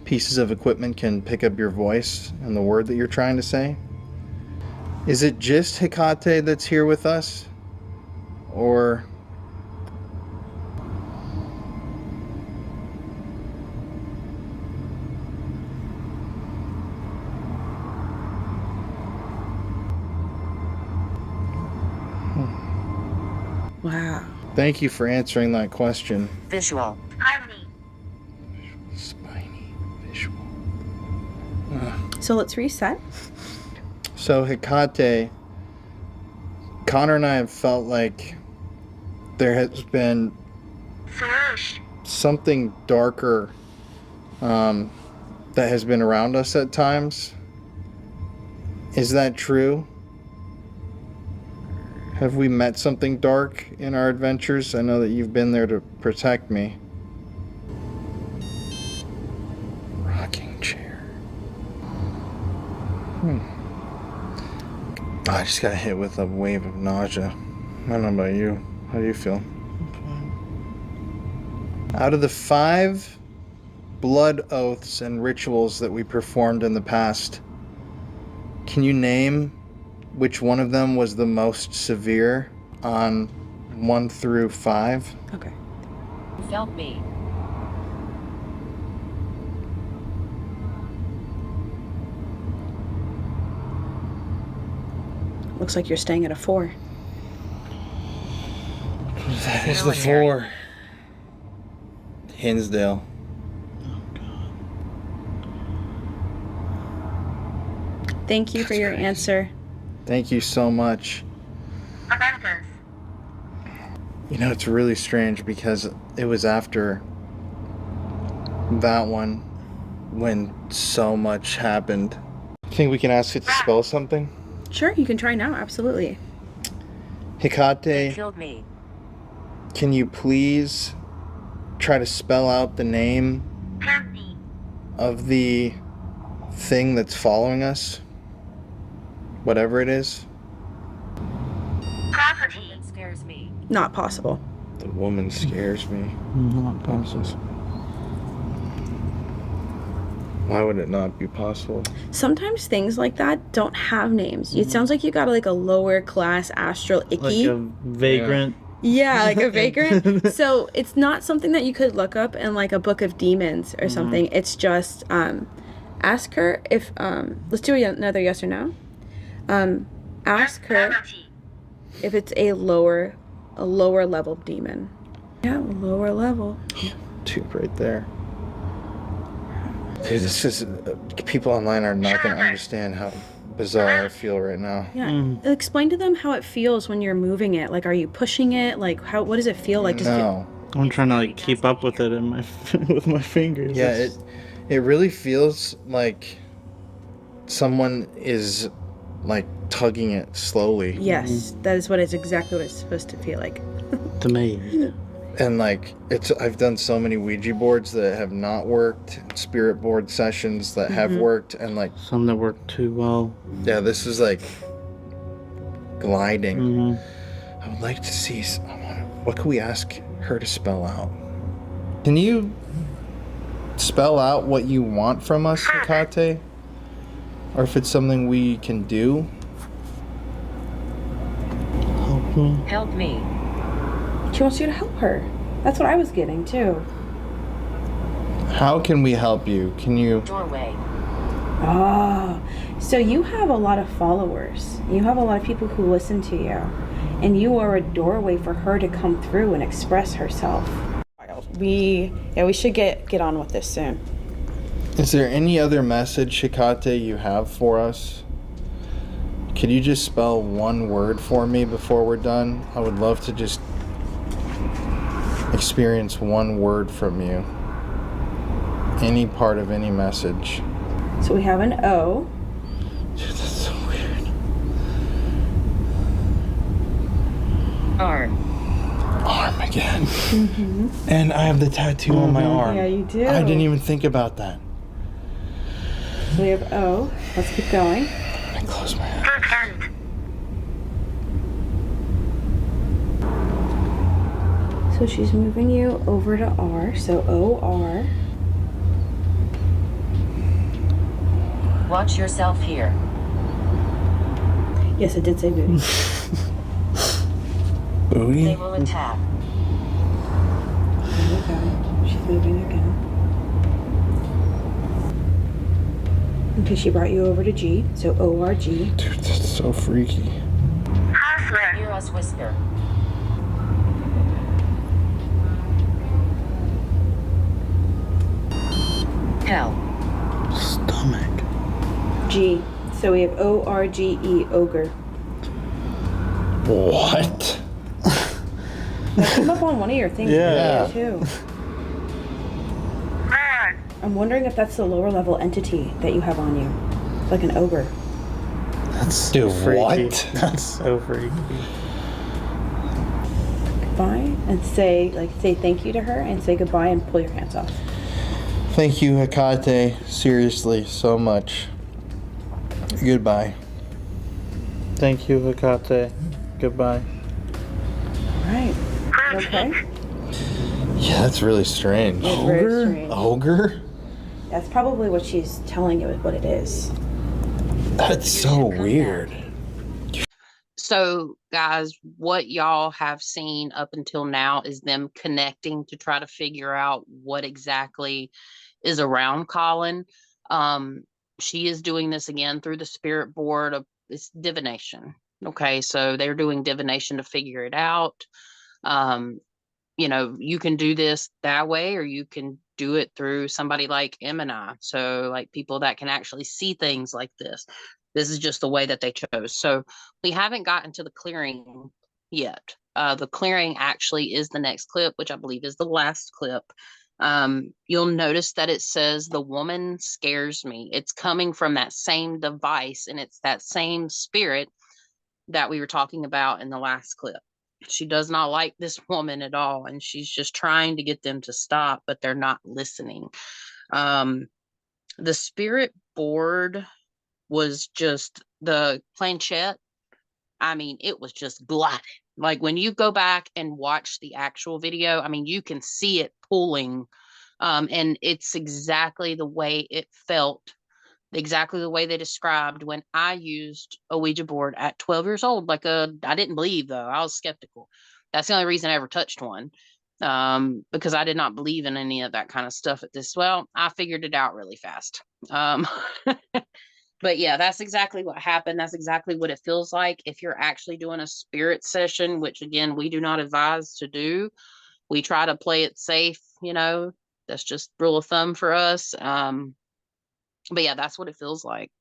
pieces of equipment can pick up your voice and the word that you're trying to say. Is it just Hecate that's here with us? Or... Wow. Thank you for answering that question. Visual. Spiny visual. So let's reset. So Hecate, Connor and I have felt like there has been something darker that has been around us at times. Is that true? Have we met something dark in our adventures? I know that you've been there to protect me. Rocking chair. I just got hit with a wave of nausea. I don't know about you. How do you feel? Out of the 5 blood oaths and rituals that we performed in the past, can you name which one of them was the most severe on 1 through 5? Okay. Felt me. Looks like you're staying at a 4. That is the 4. Hinsdale. Thank you for your answer. Thank you so much. You know, it's really strange because it was after that one when so much happened. Think we can ask it to spell something? Sure, you can try now. Absolutely. Hecate, Killed me. can you please try to spell out the name of the thing that's following us? Whatever it is. Property. It scares me. Not possible. The woman scares me. Not possible. Why would it not be possible? Sometimes things like that don't have names. It sounds like you got like a lower class astral icky. Like a vagrant. Yeah, like a vagrant. So it's not something that you could look up in like a book of demons or something. It's just ask her if let's do another yes or no. Ask her if it's a lower level demon. Yeah, lower level. 2 right there. Dude, this is people online are not going to understand how bizarre I feel right now. Yeah. Explain to them how it feels when you're moving it. Like, are you pushing it? Like, what does it feel like? No. I'm trying to like keep up with it in my with my fingers. Yeah, it really feels like someone is like tugging it slowly. Yes, that is exactly what it's supposed to feel like. It's amazing. And like I've done so many Ouija boards that have not worked, spirit board sessions that have worked, and like Some that work too well. yeah, this is like gliding. Mm-hmm. I would like to see what can we ask her to spell out? Can you spell out what you want from us, Hecate? Or if it's something we can do? Help me. Help me. She wants you to help her. That's what I was getting too. How can we help you? Can you? Doorway. Oh, so you have a lot of followers. You have a lot of people who listen to you. And you are a doorway for her to come through and express herself. We should get on with this soon. Is there any other message, Hecate, you have for us? Could you just spell one word for me before we're done? I would love to just experience one word from you. Any part of any message. So we have an O. Dude, that's so weird. Arm. Arm again. And I have the tattoo on my arm. Yeah, you do. I didn't even think about that. So we have O. Let's keep going. I close my eyes. So she's moving you over to R. So O-R. Watch yourself here. Yes, it did say booty. Booty? They will attack. Okay. She's moving again. Okay, she brought you over to G. So O-R-G. Dude, that's so freaky. Hear us whisper. Hell. Stomach. G. So we have O-R-G-E, ogre. What? That came up on one of your things Yeah. too. I'm wondering if that's the lower level entity that you have on you. Like an ogre. That's Freaky. what? That's so freaky. Goodbye and say thank you to her and say goodbye and pull your hands off. Thank you, Hecate. Seriously, so much. Goodbye. Thank you, Hecate. Goodbye. All right. You okay? Yeah, that's really strange. It's very strange. Ogre? That's probably what she's telling you what it is. That's so weird. So, guys, what y'all have seen up until now is them connecting to try to figure out what exactly is around Colin. She is doing this again through the spirit board of it's divination. Okay, so they're doing divination to figure it out. You can do this that way, or you can do it through somebody like Em and I. So, like people that can actually see things like this. This is just the way that they chose. So, we haven't gotten to the clearing yet. The clearing actually is the next clip, which I believe is the last clip. You'll notice that it says the woman scares me. It's coming from that same device, and it's that same spirit that we were talking about in the last clip. She does not like this woman at all, and she's just trying to get them to stop, but they're not listening. The spirit board was just the planchette. I mean, it was just blotted. Like when you go back and watch the actual video, I mean, you can see it pulling, and it's exactly the way it felt, exactly the way they described when I used a Ouija board at 12 years old. I didn't believe though. I was skeptical. That's the only reason I ever touched one. Because I did not believe in any of that kind of stuff at this. Well, I figured it out really fast. But yeah, that's exactly what happened. That's exactly what it feels like. If you're actually doing a spirit session, which again, we do not advise to do, we try to play it safe, that's just rule of thumb for us. But yeah, that's what it feels like.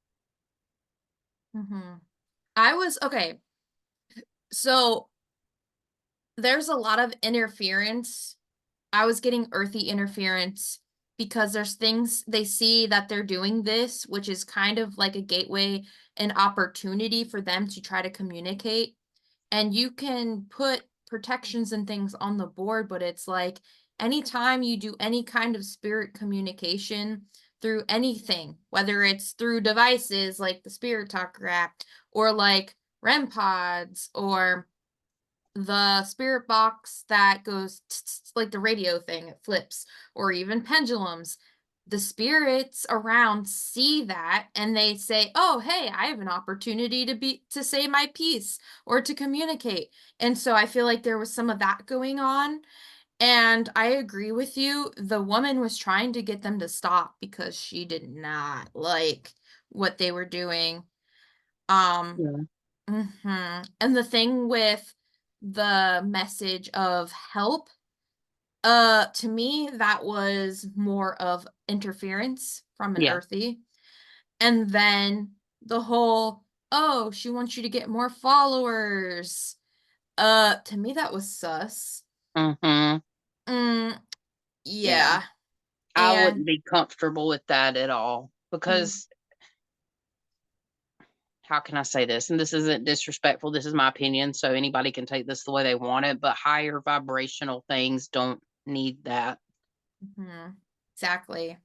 I was okay. So there's a lot of interference. I was getting earthy interference because there's things they see that they're doing this, which is kind of like a gateway, an opportunity for them to try to communicate. And you can put protections and things on the board, but it's like anytime you do any kind of spirit communication through anything, whether it's through devices like the Spirit Talker app or like REM pods or the spirit box that goes like the radio thing, it flips, or even pendulums, the spirits around see that and they say, oh hey, I have an opportunity to say my piece or to communicate. And so I feel like there was some of that going on, and I agree with you, the woman was trying to get them to stop because she did not like what they were doing. um Yeah. And the thing with the message of help, to me, that was more of interference from an Yeah. earthy. And then the whole, oh, she wants you to get more followers. To me, that was sus. Mm-hmm. Yeah. Yeah. I wouldn't And be comfortable with that at all because how can I say this? And this isn't disrespectful. This is my opinion. So anybody can take this the way they want it, but higher vibrational things don't need that. exactly.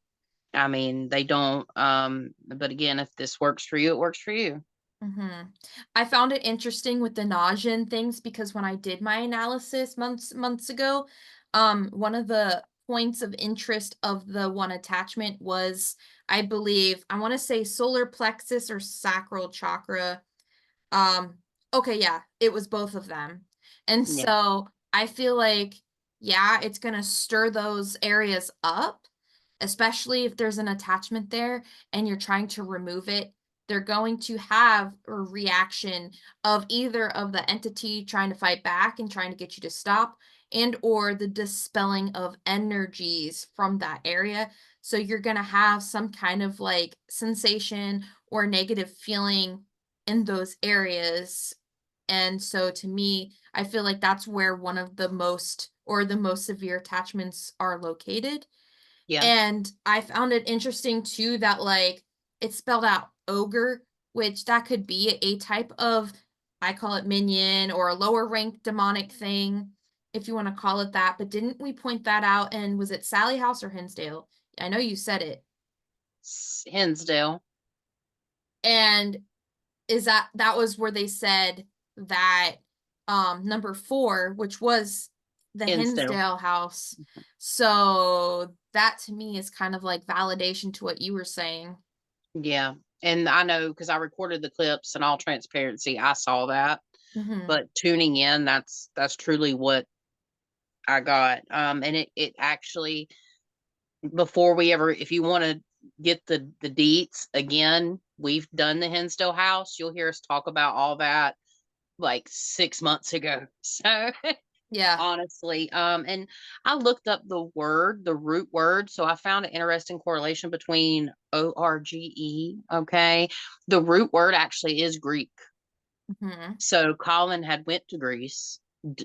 I mean, they don't. But again, if this works for you, it works for you. I found it interesting with the nausea and things because when I did my analysis months ago, one of the points of interest of the one attachment was, I believe, I want to say solar plexus or sacral chakra. Um, okay, yeah, it was both of them. And Yeah. so I feel like, yeah, it's gonna stir those areas up, especially if there's an attachment there and you're trying to remove it. They're going to have a reaction of either of the entity trying to fight back and trying to get you to stop, and or the dispelling of energies from that area. So you're gonna have some kind of like sensation or negative feeling in those areas. And so to me, I feel like that's where one of the most or the most severe attachments are located. Yeah. And I found it interesting too that like it spelled out ogre, which that could be a type of, I call it minion or a lower ranked demonic thing, if you want to call it that. But didn't we point that out? And was it Sally House or Hinsdale? I know you said it. Hinsdale. And is that was where they said that number 4, which was the Hinsdale house. So that to me is kind of like validation to what you were saying. Yeah. And I know because I recorded the clips, and all transparency, I saw that. Mhm. But tuning in, that's truly what I got. And it actually, before we ever, if you want to get the deets again, we've done the Hinsdale house. You'll hear us talk about all that like 6 months ago. So Yeah. honestly, and I looked up the root word, so I found an interesting correlation between ORGE. Okay, the root word actually is Greek. Mhm. So Colin had went to Greece,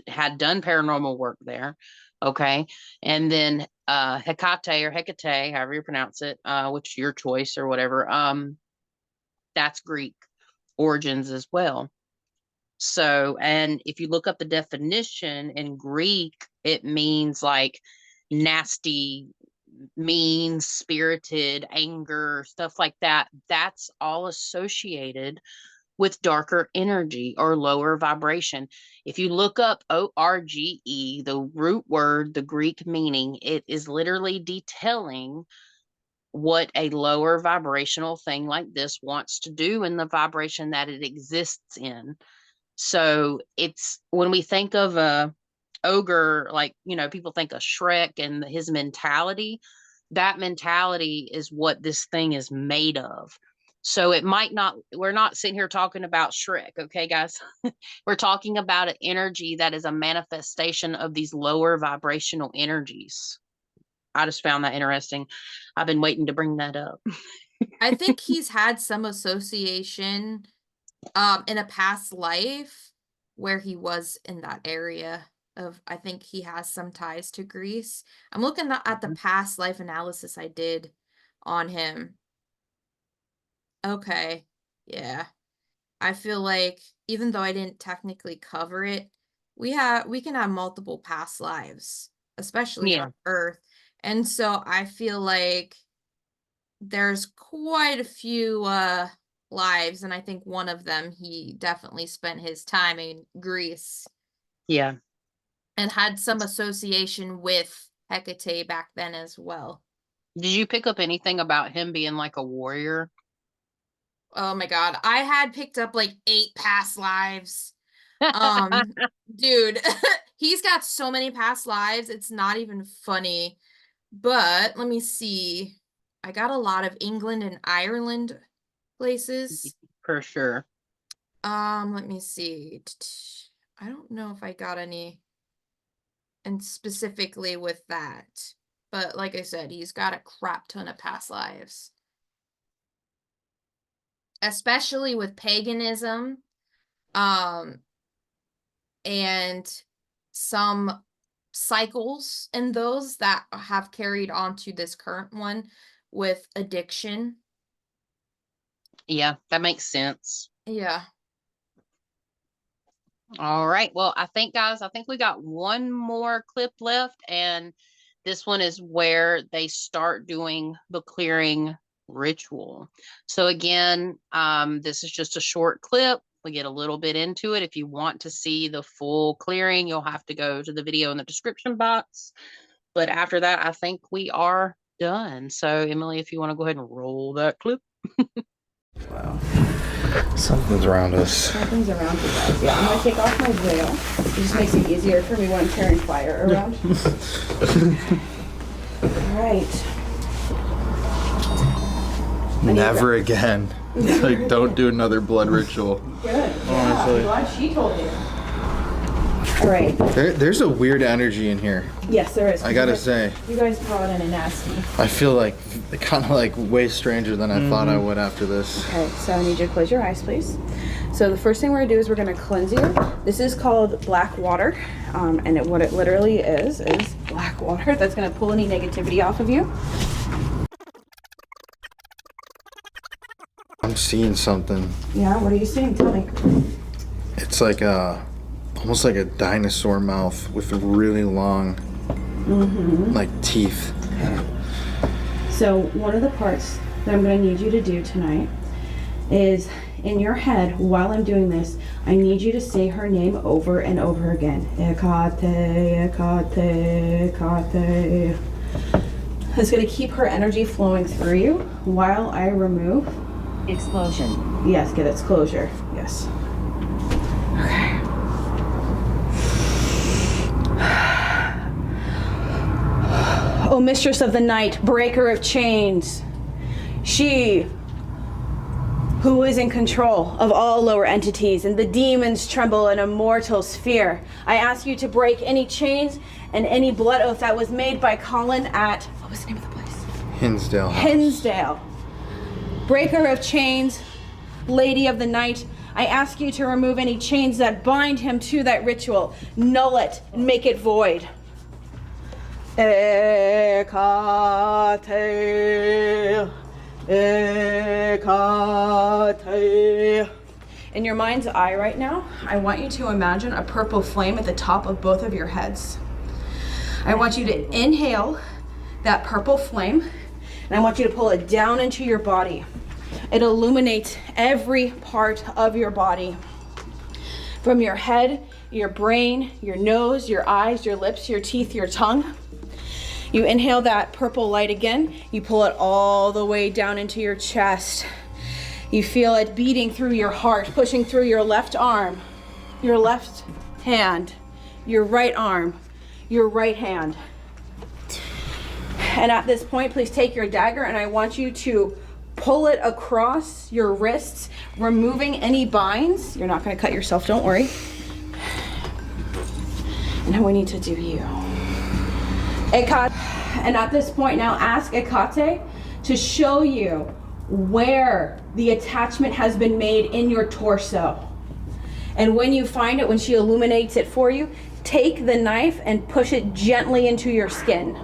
had done paranormal work there. Okay, and then Hecate or Hecate, however you pronounce it, which your choice or whatever, that's Greek origins as well. So, and if you look up the definition in Greek, it means like nasty, mean spirited, anger, stuff like that. That's all associated with darker energy or lower vibration. If you look up ORGE, the root word, the Greek meaning, it is literally detailing what a lower vibrational thing like this wants to do in the vibration that it exists in. So it's when we think of a ogre, like, people think of Shrek and his mentality. That mentality is what this thing is made of. So it might not, we're not sitting here talking about Shrek, okay, guys? We're talking about an energy that is a manifestation of these lower vibrational energies. I just found that interesting. I've been waiting to bring that up. I think he's had some association in a past life where he was in that area of, I think he has some ties to Greece. I'm looking at the past life analysis I did on him. Okay. Yeah. I feel like even though I didn't technically cover it, we can have multiple past lives, especially Yeah. on Earth. And so I feel like there's quite a few lives, and I think one of them he definitely spent his time in Greece Yeah. and had some association with Hecate back then as well. Did you pick up anything about him being like a warrior? Oh my god, I had picked up like 8 past lives. Dude, he's got so many past lives, it's not even funny. But let me see. I got a lot of England and Ireland places. For sure. Let me see. I don't know if I got any and specifically with that. But like I said, he's got a crap ton of past lives. Especially with paganism. And some cycles in those that have carried on to this current one with addiction. Yeah, that makes sense. Yeah. All right. Well, I think, guys, we got one more clip left, and this one is where they start doing the clearing ritual. So again, this is just a short clip. We get a little bit into it. If you want to see the full clearing, you'll have to go to the video in the description box. But after that, I think we are done. So Emily, if you want to go ahead and roll that clip. Wow. Something's around us. Something's around you guys. Yeah, I'm gonna take off my veil. It just makes it easier for me when I'm carrying fire around. Alright. Never again. Like, don't do another blood ritual. Good. Yeah, I'm glad she told you. All right. There's a weird energy in here. Yes, there is. I gotta say. You guys brought in a nasty. I feel like kind of like way stranger than I thought I would after this. Okay, so I need you to close your eyes, please. So the first thing we're gonna do is we're gonna cleanse you. This is called black water, and what it literally is black water that's gonna pull any negativity off of you. I'm seeing something. Yeah, what are you seeing? Tell me. It's like almost like a dinosaur mouth with really long, like teeth. So one of the parts that I'm going to need you to do tonight is in your head, while I'm doing this, I need you to say her name over and over again. Hecate, Hecate, Hecate. It's going to keep her energy flowing through you while I remove. Explosion. Yes, get its closure. Yes. Okay. O mistress of the night, breaker of chains, she who is in control of all lower entities, and the demons tremble and immortals fear. I ask you to break any chains and any blood oath that was made by Colin at, what was the name of the place? Hinsdale House. Hinsdale. Breaker of chains, lady of the night, I ask you to remove any chains that bind him to that ritual. Null it and make it void. Hecate, Hecate. In your mind's eye right now, I want you to imagine a purple flame at the top of both of your heads. I want you to inhale that purple flame, and I want you to pull it down into your body. It illuminates every part of your body. From your head, your brain, your nose, your eyes, your lips, your teeth, your tongue. You inhale that purple light again. You pull it all the way down into your chest. You feel it beating through your heart, pushing through your left arm, your left hand, your right arm, your right hand. And at this point, please take your dagger and I want you to pull it across your wrists, removing any binds. You're not going to cut yourself, don't worry. And now we need to do you. Hecate. And at this point now, ask Hecate to show you where the attachment has been made in your torso. And when you find it, when she illuminates it for you, take the knife and push it gently into your skin.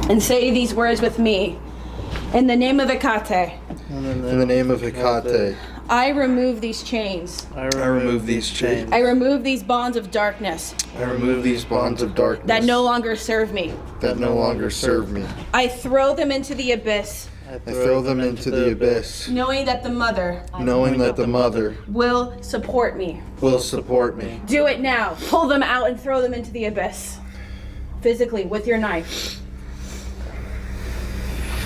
And say these words with me. In the name of Hecate. In the name of Hecate. I remove these chains. I remove these chains. I remove these bonds of darkness. I remove these bonds of darkness. That no longer serve me. That no longer serve me. I throw them into the abyss. I throw them into the abyss. Knowing that the mother. Knowing that the mother. Will support me. Will support me. Do it now. Pull them out and throw them into the abyss. Physically, with your knife.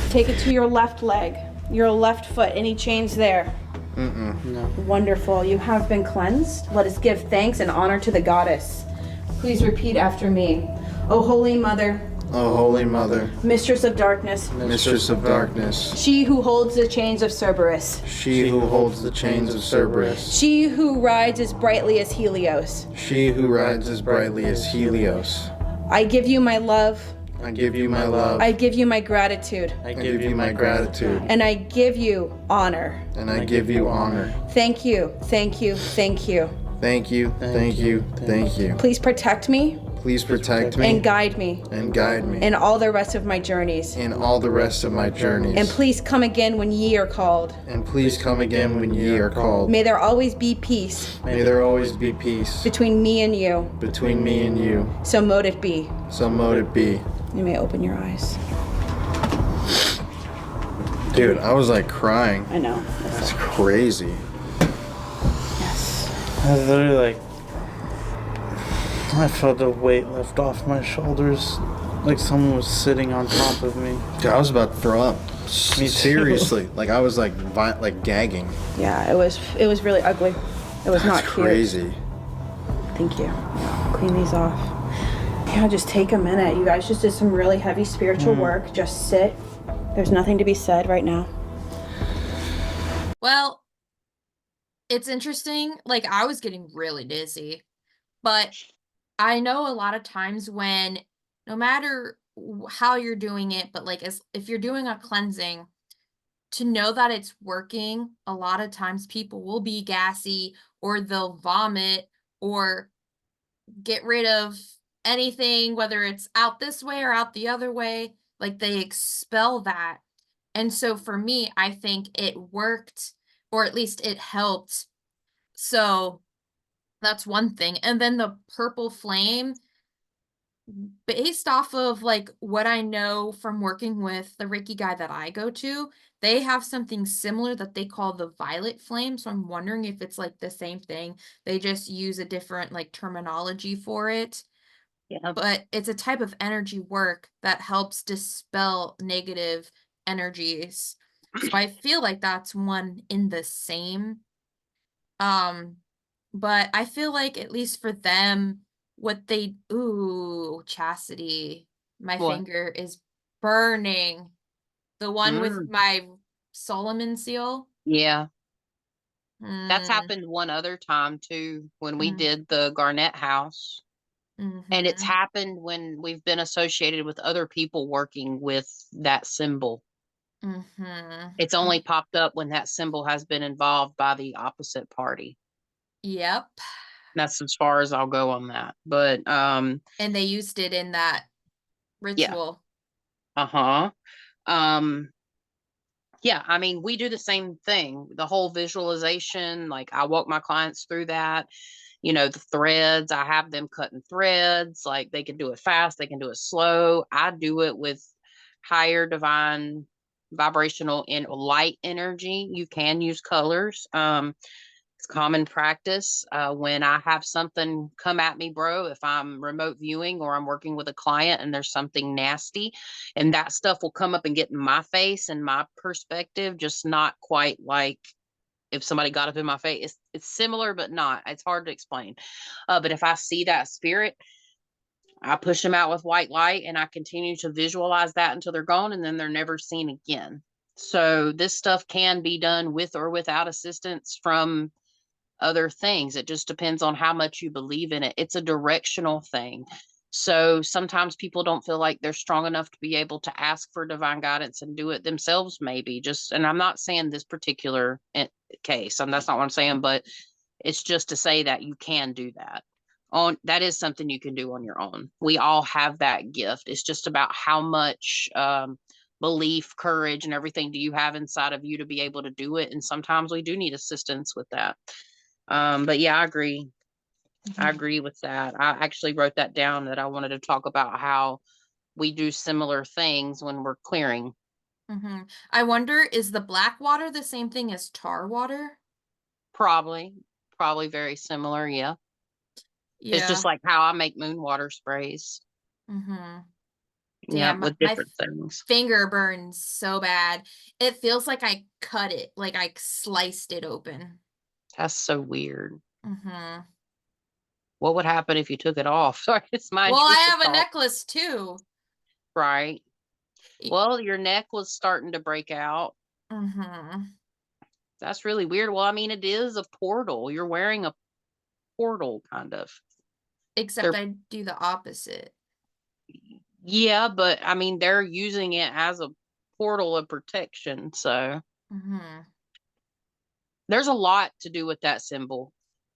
Take it to your left leg, your left foot. Any chains there? No. Wonderful. You have been cleansed. Let us give thanks and honor to the goddess. Please repeat after me. O Holy Mother. O Holy Mother. Mistress of darkness. Mistress of darkness. She who holds the chains of Cerberus. She who holds the chains of Cerberus. She who rides as brightly as Helios. She who rides as brightly as Helios. I give you my love. I give you my love. I give you my gratitude. I give you my gratitude. And I give you honor. And I give you honor. Thank you, thank you, thank you. Thank you, thank you, thank you. Please protect me. Please protect me. And guide me. And guide me. In all the rest of my journeys. In all the rest of my journeys. And please come again when ye are called. And please come again when ye are called. May there always be peace. May there always be peace. Between me and you. Between me and you. So mote it be. So mote it be. You may open your eyes. Dude, I was like crying. I know. That's crazy. Yes. I was literally like, I felt a weight lift off my shoulders, like someone was sitting on top of me. Dude, I was about to throw up. Me too. Seriously, like I was like gagging. Yeah, it was really ugly. It was not That's cute. crazy. Thank you. Clean these off. Yeah, just take a minute. You guys just did some really heavy spiritual work. Just sit There's nothing to be said right now. Well, it's interesting. Like, I was getting really dizzy, but I know a lot of times when no matter how you're doing it, but like as if you're doing a cleansing, to know that it's working, a lot of times people will be gassy or they'll vomit or get rid of anything, whether it's out this way or out the other way, like they expel that. And so for me, I think it worked, or at least it helped. So that's one thing. And then the purple flame, based off of like what I know from working with the Reiki guy that I go to, they have something similar that they call the violet flame. So I'm wondering if it's like the same thing. They just use a different like terminology for it. Yeah. But it's a type of energy work that helps dispel negative energies. So I feel like that's one in the same. Um, but I feel like at least for them, what they ooh, chastity. My What? finger is burning. The one with Mm, my Solomon seal. yeah. That's Mm, happened one other time too when we mm, did the Garnett house. And it's mm-hmm, happened when we've been associated with other people working with that symbol. mm-hmm. It's only popped up when that symbol has been involved by the opposite party. Yep. That's as far as I'll go on that. But And they used it in that yeah. ritual. Uh-huh. Um yeah, I mean, we do the same thing. The whole visualization, like I walk my clients through that. You know, the threads, I have them cutting threads. Like they can do it fast, they can do it slow. I do it with higher divine vibrational and light energy. You can use colors. It's common practice when I have something come at me, bro. If I'm remote viewing or I'm working with a client and there's something nasty, and that stuff will come up and get in my face and my perspective, just not quite like if somebody got up in my face. It's similar, but not. It's hard to explain. But if I see that spirit, I push them out with white light and I continue to visualize that until they're gone and then they're never seen again. So this stuff can be done with or without assistance from other things. It just depends on how much you believe in it. It's a directional thing. So sometimes people don't feel like they're strong enough to be able to ask for divine guidance and do it themselves, maybe. Just, and I'm not saying this particular case, and that's not what I'm saying, but it's just to say that you can do that. On that is something you can do on your own. We all have that gift. It's just about how much belief, courage, and everything do you have inside of you to be able to do it. And sometimes we do need assistance with that. But yeah, I agree. I agree with that. I actually wrote that down that I wanted to talk about how we do similar things when we're clearing. Mm-hmm. I wonder, is the black water the same thing as tar water? Probably, probably very similar. Yeah. It's just Yeah. like how I make moon water sprays. Mm-hmm. Yeah, Damn, with my different things. finger burns so bad. It feels like I cut it, like I sliced it open. That's so weird. Mm-hmm. What would happen if you took it off? Sorry, it's my Well, I intrusive have a thought. necklace too. Right. Well, your neck was starting to break out. Mm-hmm. That's really weird. Well, I mean, it is a portal. You're wearing a portal, kind of. Except They're I do the opposite. Yeah, but I mean, they're using it as a portal of protection. So Mm-hmm. there's a lot to do with that symbol.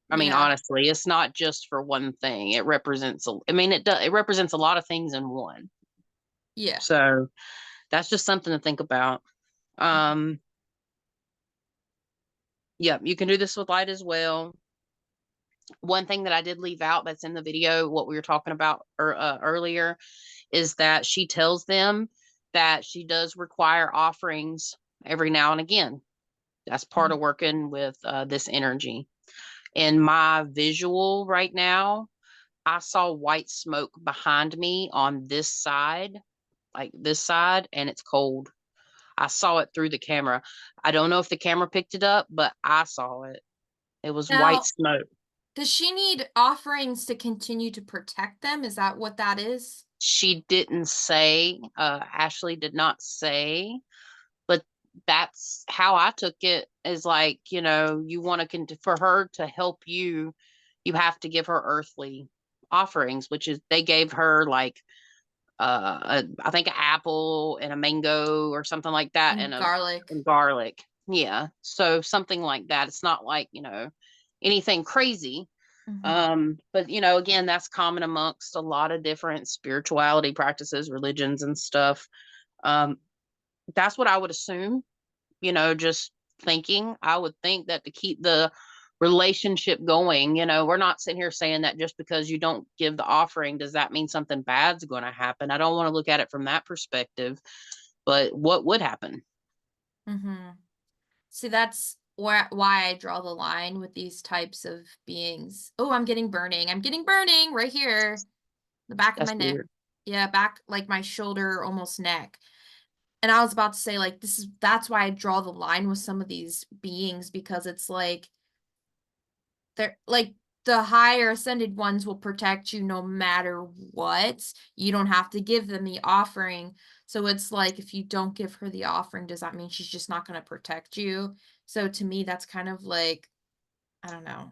I mean, Yeah. honestly, it's not just for one thing. It represents, I mean, it represents a lot of things in one. Yeah. So that's just something to think about. Um, yeah, you can do this with light as well. One thing that I did leave out that's in the video, what we were talking about earlier, is that she tells them that she does require offerings every now and again. That's part of working with this energy. In my visual right now, I saw white smoke behind me on this side, like this side, and it's cold. I saw it through the camera. I don't know if the camera picked it up, but I saw it. It was white Now, smoke. does she need offerings to continue to protect them? Is that what that is? She didn't say, Ashley did not say, but that's how I took it, is like, you want to, for her to help you, you have to give her earthly offerings, which is they gave her like, I think an apple and a mango or something like that, And garlic. and garlic. Yeah. So something like that. It's not like, anything crazy. But again, that's common amongst a lot of different spirituality practices, religions and stuff. Um, that's what I would assume, just thinking. I would think that to keep the relationship going, we're not sitting here saying that just because you don't give the offering, does that mean something bad's going to happen? I don't want to look at it from that perspective, but what would happen? See, that's why I draw the line with these types of beings. Oh, I'm getting burning. I'm getting burning right here, the back of That's my neck. weird. Yeah, back like my shoulder, almost neck. And I was about to say, like, that's why I draw the line with some of these beings, because it's like they're like the higher ascended ones will protect you no matter what. You don't have to give them the offering. So it's like, if you don't give her the offering, does that mean she's just not going to protect you? So to me, that's kind of like, I don't know.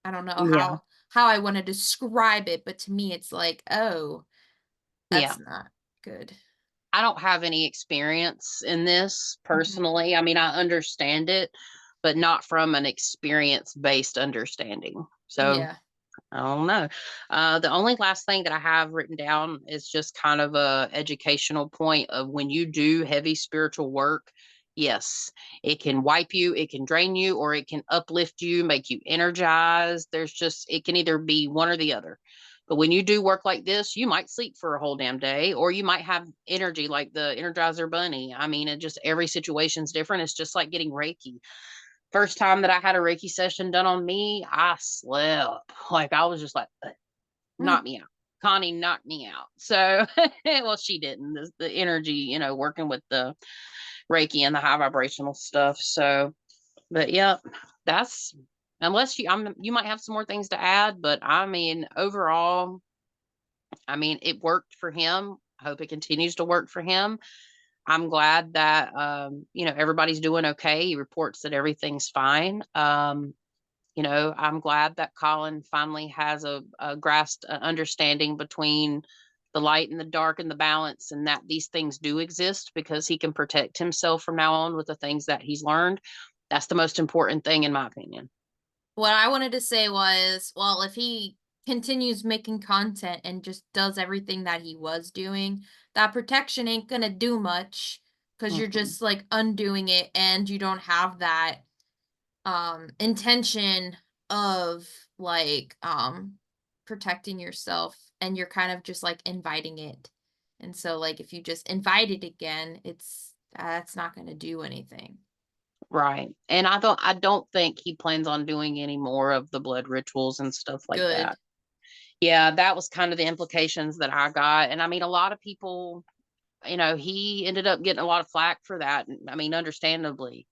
I don't know Yeah. how I want to describe it, but to me it's like, oh, Yeah. that's not good. I don't have any experience in this Mhm. personally. I mean, I understand it, but not from an experience based understanding. So Yeah. I don't know. The only last thing that I have written down is just kind of a educational point of when you do heavy spiritual work. Yes, it can wipe you, it can drain you, or it can uplift you, make you energized. It can either be one or the other. But when you do work like this, you might sleep for a whole damn day, or you might have energy like the Energizer Bunny. I mean, every situation's different. It's just like getting Reiki. First time that I had a Reiki session done on me, I slept. Like I was just like, knock Mm. me out. Connie knocked me out. So, well, she didn't. The energy, working with the Reiki and the high vibrational stuff. So, but yeah, that's unless you might have some more things to add, but I mean, overall, I mean, it worked for him. I hope it continues to work for him. I'm glad that everybody's doing okay. He reports that everything's fine. I'm glad that Colin finally has a grasped understanding between the light and the dark and the balance, and that these things do exist because he can protect himself from now on with the things that he's learned. That's the most important thing, in my opinion. What I wanted to say was, well, if he continues making content and just does everything that he was doing, that protection ain't gonna do much, because you're Mhm. just like undoing it, and you don't have that intention of like protecting yourself, and you're kind of just like inviting it. And so like if you just invite it again, that's not going to do anything. Right. And I don't think he plans on doing any more of the blood rituals and stuff like Good. that. Yeah, that was kind of the implications that I got. And I mean, a lot of people, he ended up getting a lot of flack for that. I mean, understandably.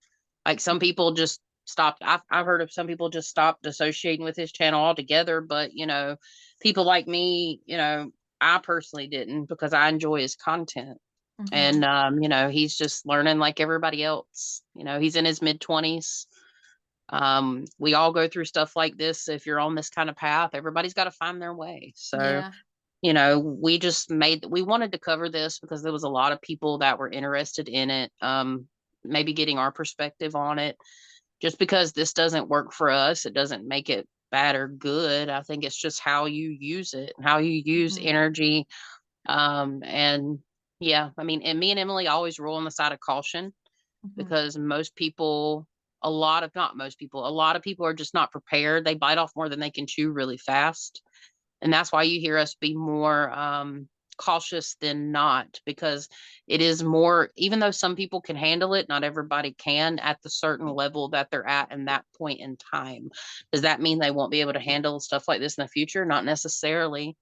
Like some people just stopped. I've heard of some people just stopped associating with his channel altogether. But, people like me, I personally didn't, because I enjoy his content. Mm-hmm. And, he's just learning like everybody else. He's in his mid-20s. We all go through stuff like this. If you're on this kind of path, everybody's got to find their way. So, Yeah. we wanted to cover this because there was a lot of people that were interested in it. Maybe getting our perspective on it. Just because this doesn't work for us, it doesn't make it bad or good. I think it's just how you use it, how you use Mm-hmm. energy. And yeah, I mean, and me and Emily always rule on the side of caution, Mm-hmm. because most people, not most people, a lot of people are just not prepared. They bite off more than they can chew really fast. And that's why you hear us be more cautious than not, because it is more, even though some people can handle it, not everybody can at the certain level that they're at in that point in time. Does that mean they won't be able to handle stuff like this in the future? Not necessarily.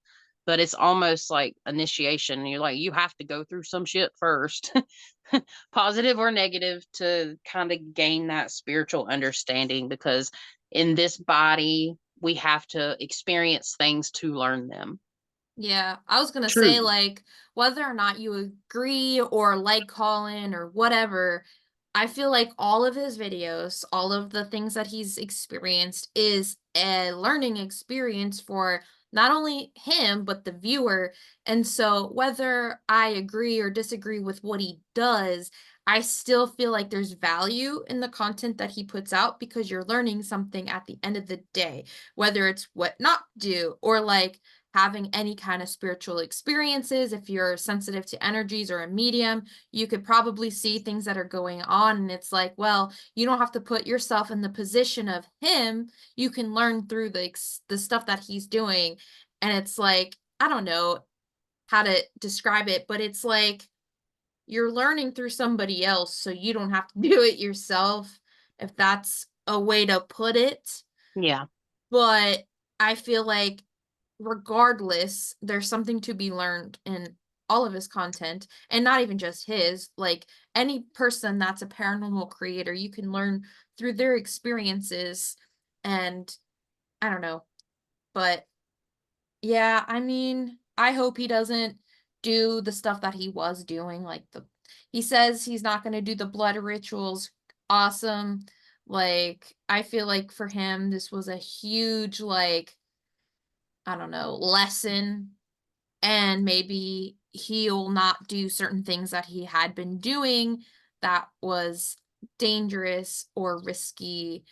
But it's almost like initiation. You're like, you have to go through some shit first, positive or negative, to kind of gain that spiritual understanding, because in this body, we have to experience things to learn them. Yeah, I was gonna say, True. like, whether or not you agree or like Colin or whatever, I feel like all of his videos, all of the things that he's experienced is a learning experience for not only him, but the viewer. And so, whether I agree or disagree with what he does, I still feel like there's value in the content that he puts out because you're learning something at the end of the day, whether it's what not to do or like having any kind of spiritual experiences. If you're sensitive to energies or a medium, you could probably see things that are going on. And it's like, well, you don't have to put yourself in the position of him. You can learn through the stuff that he's doing. And it's like, I don't know how to describe it, but it's like you're learning through somebody else, so you don't have to do it yourself, if that's a way to put it. Yeah. But I feel like regardless, there's something to be learned in all of his content, and not even just his. Like any person that's a paranormal creator, you can learn through their experiences. And I don't know, but yeah, I mean, I hope he doesn't do the stuff that he was doing. Like he says he's not going to do the blood rituals. Awesome. Like, I feel like for him, this was a huge, like, I don't know, lesson. And maybe he'll not do certain things that he had been doing that was dangerous or risky,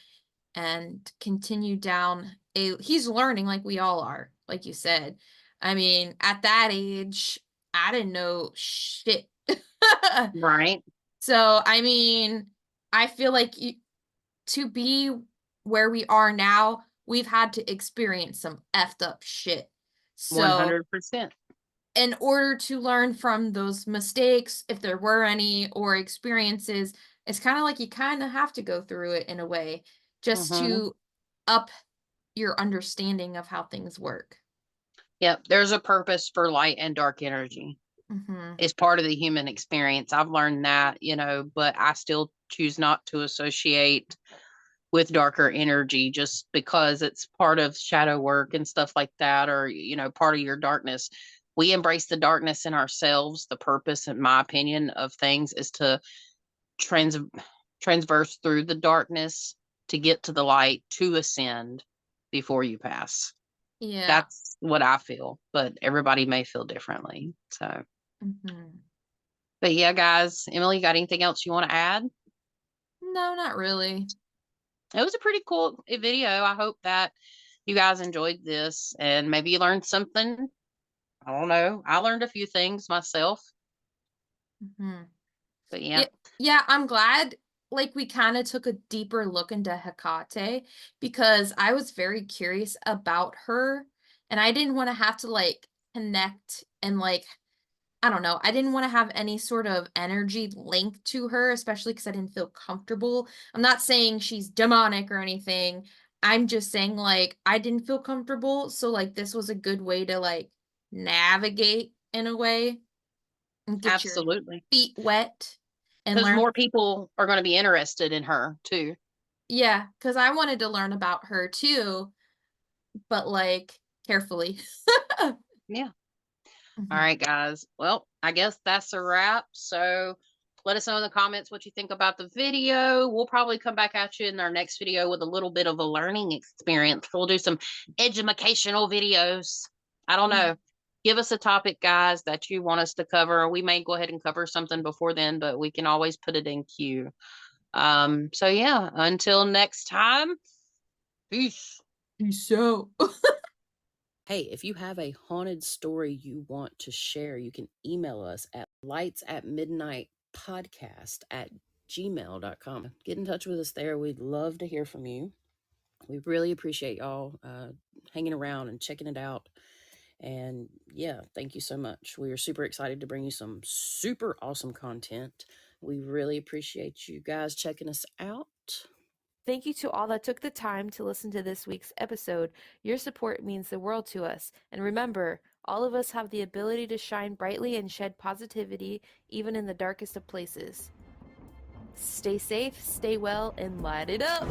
and continue down he's learning like we all are, like you said. I mean, at that age, I didn't know shit. Right. So, I mean, I feel like to be where we are now, we've had to experience some effed up shit. So, 100%. in order to learn from those mistakes, if there were any, or experiences, it's kind of like you kind of have to go through it in a way just Mm-hmm. to up your understanding of how things work. Yep. There's a purpose for light and dark energy. Mm-hmm. It's part of the human experience. I've learned that, but I still choose not to associate with darker energy just because it's part of shadow work and stuff like that, or, part of your darkness. We embrace the darkness in ourselves. The purpose, in my opinion, of things is to trans transverse through the darkness to get to the light, to ascend before you pass. Yeah. That's what I feel, but everybody may feel differently. So, Mm-hmm. but yeah, guys, Emily, got anything else you want to add? No, not really. It was a pretty cool video. I hope that you guys enjoyed this and maybe you learned something. I don't know. I learned a few things myself, Mm-hmm. but yeah. Yeah, yeah, I'm glad like we kind of took a deeper look into Hecate, because I was very curious about her, and I didn't want to have to like connect and like, I don't know, I didn't want to have any sort of energy linked to her, especially because I didn't feel comfortable. I'm not saying she's demonic or anything. I'm just saying like I didn't feel comfortable, so like this was a good way to like navigate in a way and get your Absolutely. feet wet and Because learn. more people are going to be interested in her too. Yeah, because I wanted to learn about her too, but like carefully. Yeah. All Mhm. right, guys. Well, I guess that's a wrap. So let us know in the comments what you think about the video. We'll probably come back at you in our next video with a little bit of a learning experience. We'll do some educational videos. I don't Yeah. know. Give us a topic, guys, that you want us to cover. We may go ahead and cover something before then, but we can always put it in queue. So yeah, until next time, peace. Peace out. Hey, if you have a haunted story you want to share, you can email us at lightsatmidnightpodcast@gmail.com. Get in touch with us there. We'd love to hear from you. We really appreciate y'all hanging around and checking it out. And yeah, thank you so much. We are super excited to bring you some super awesome content. We really appreciate you guys checking us out. Thank you to all that took the time to listen to this week's episode. Your support means the world to us. And remember, all of us have the ability to shine brightly and shed positivity even in the darkest of places. Stay safe, stay well, and light it up!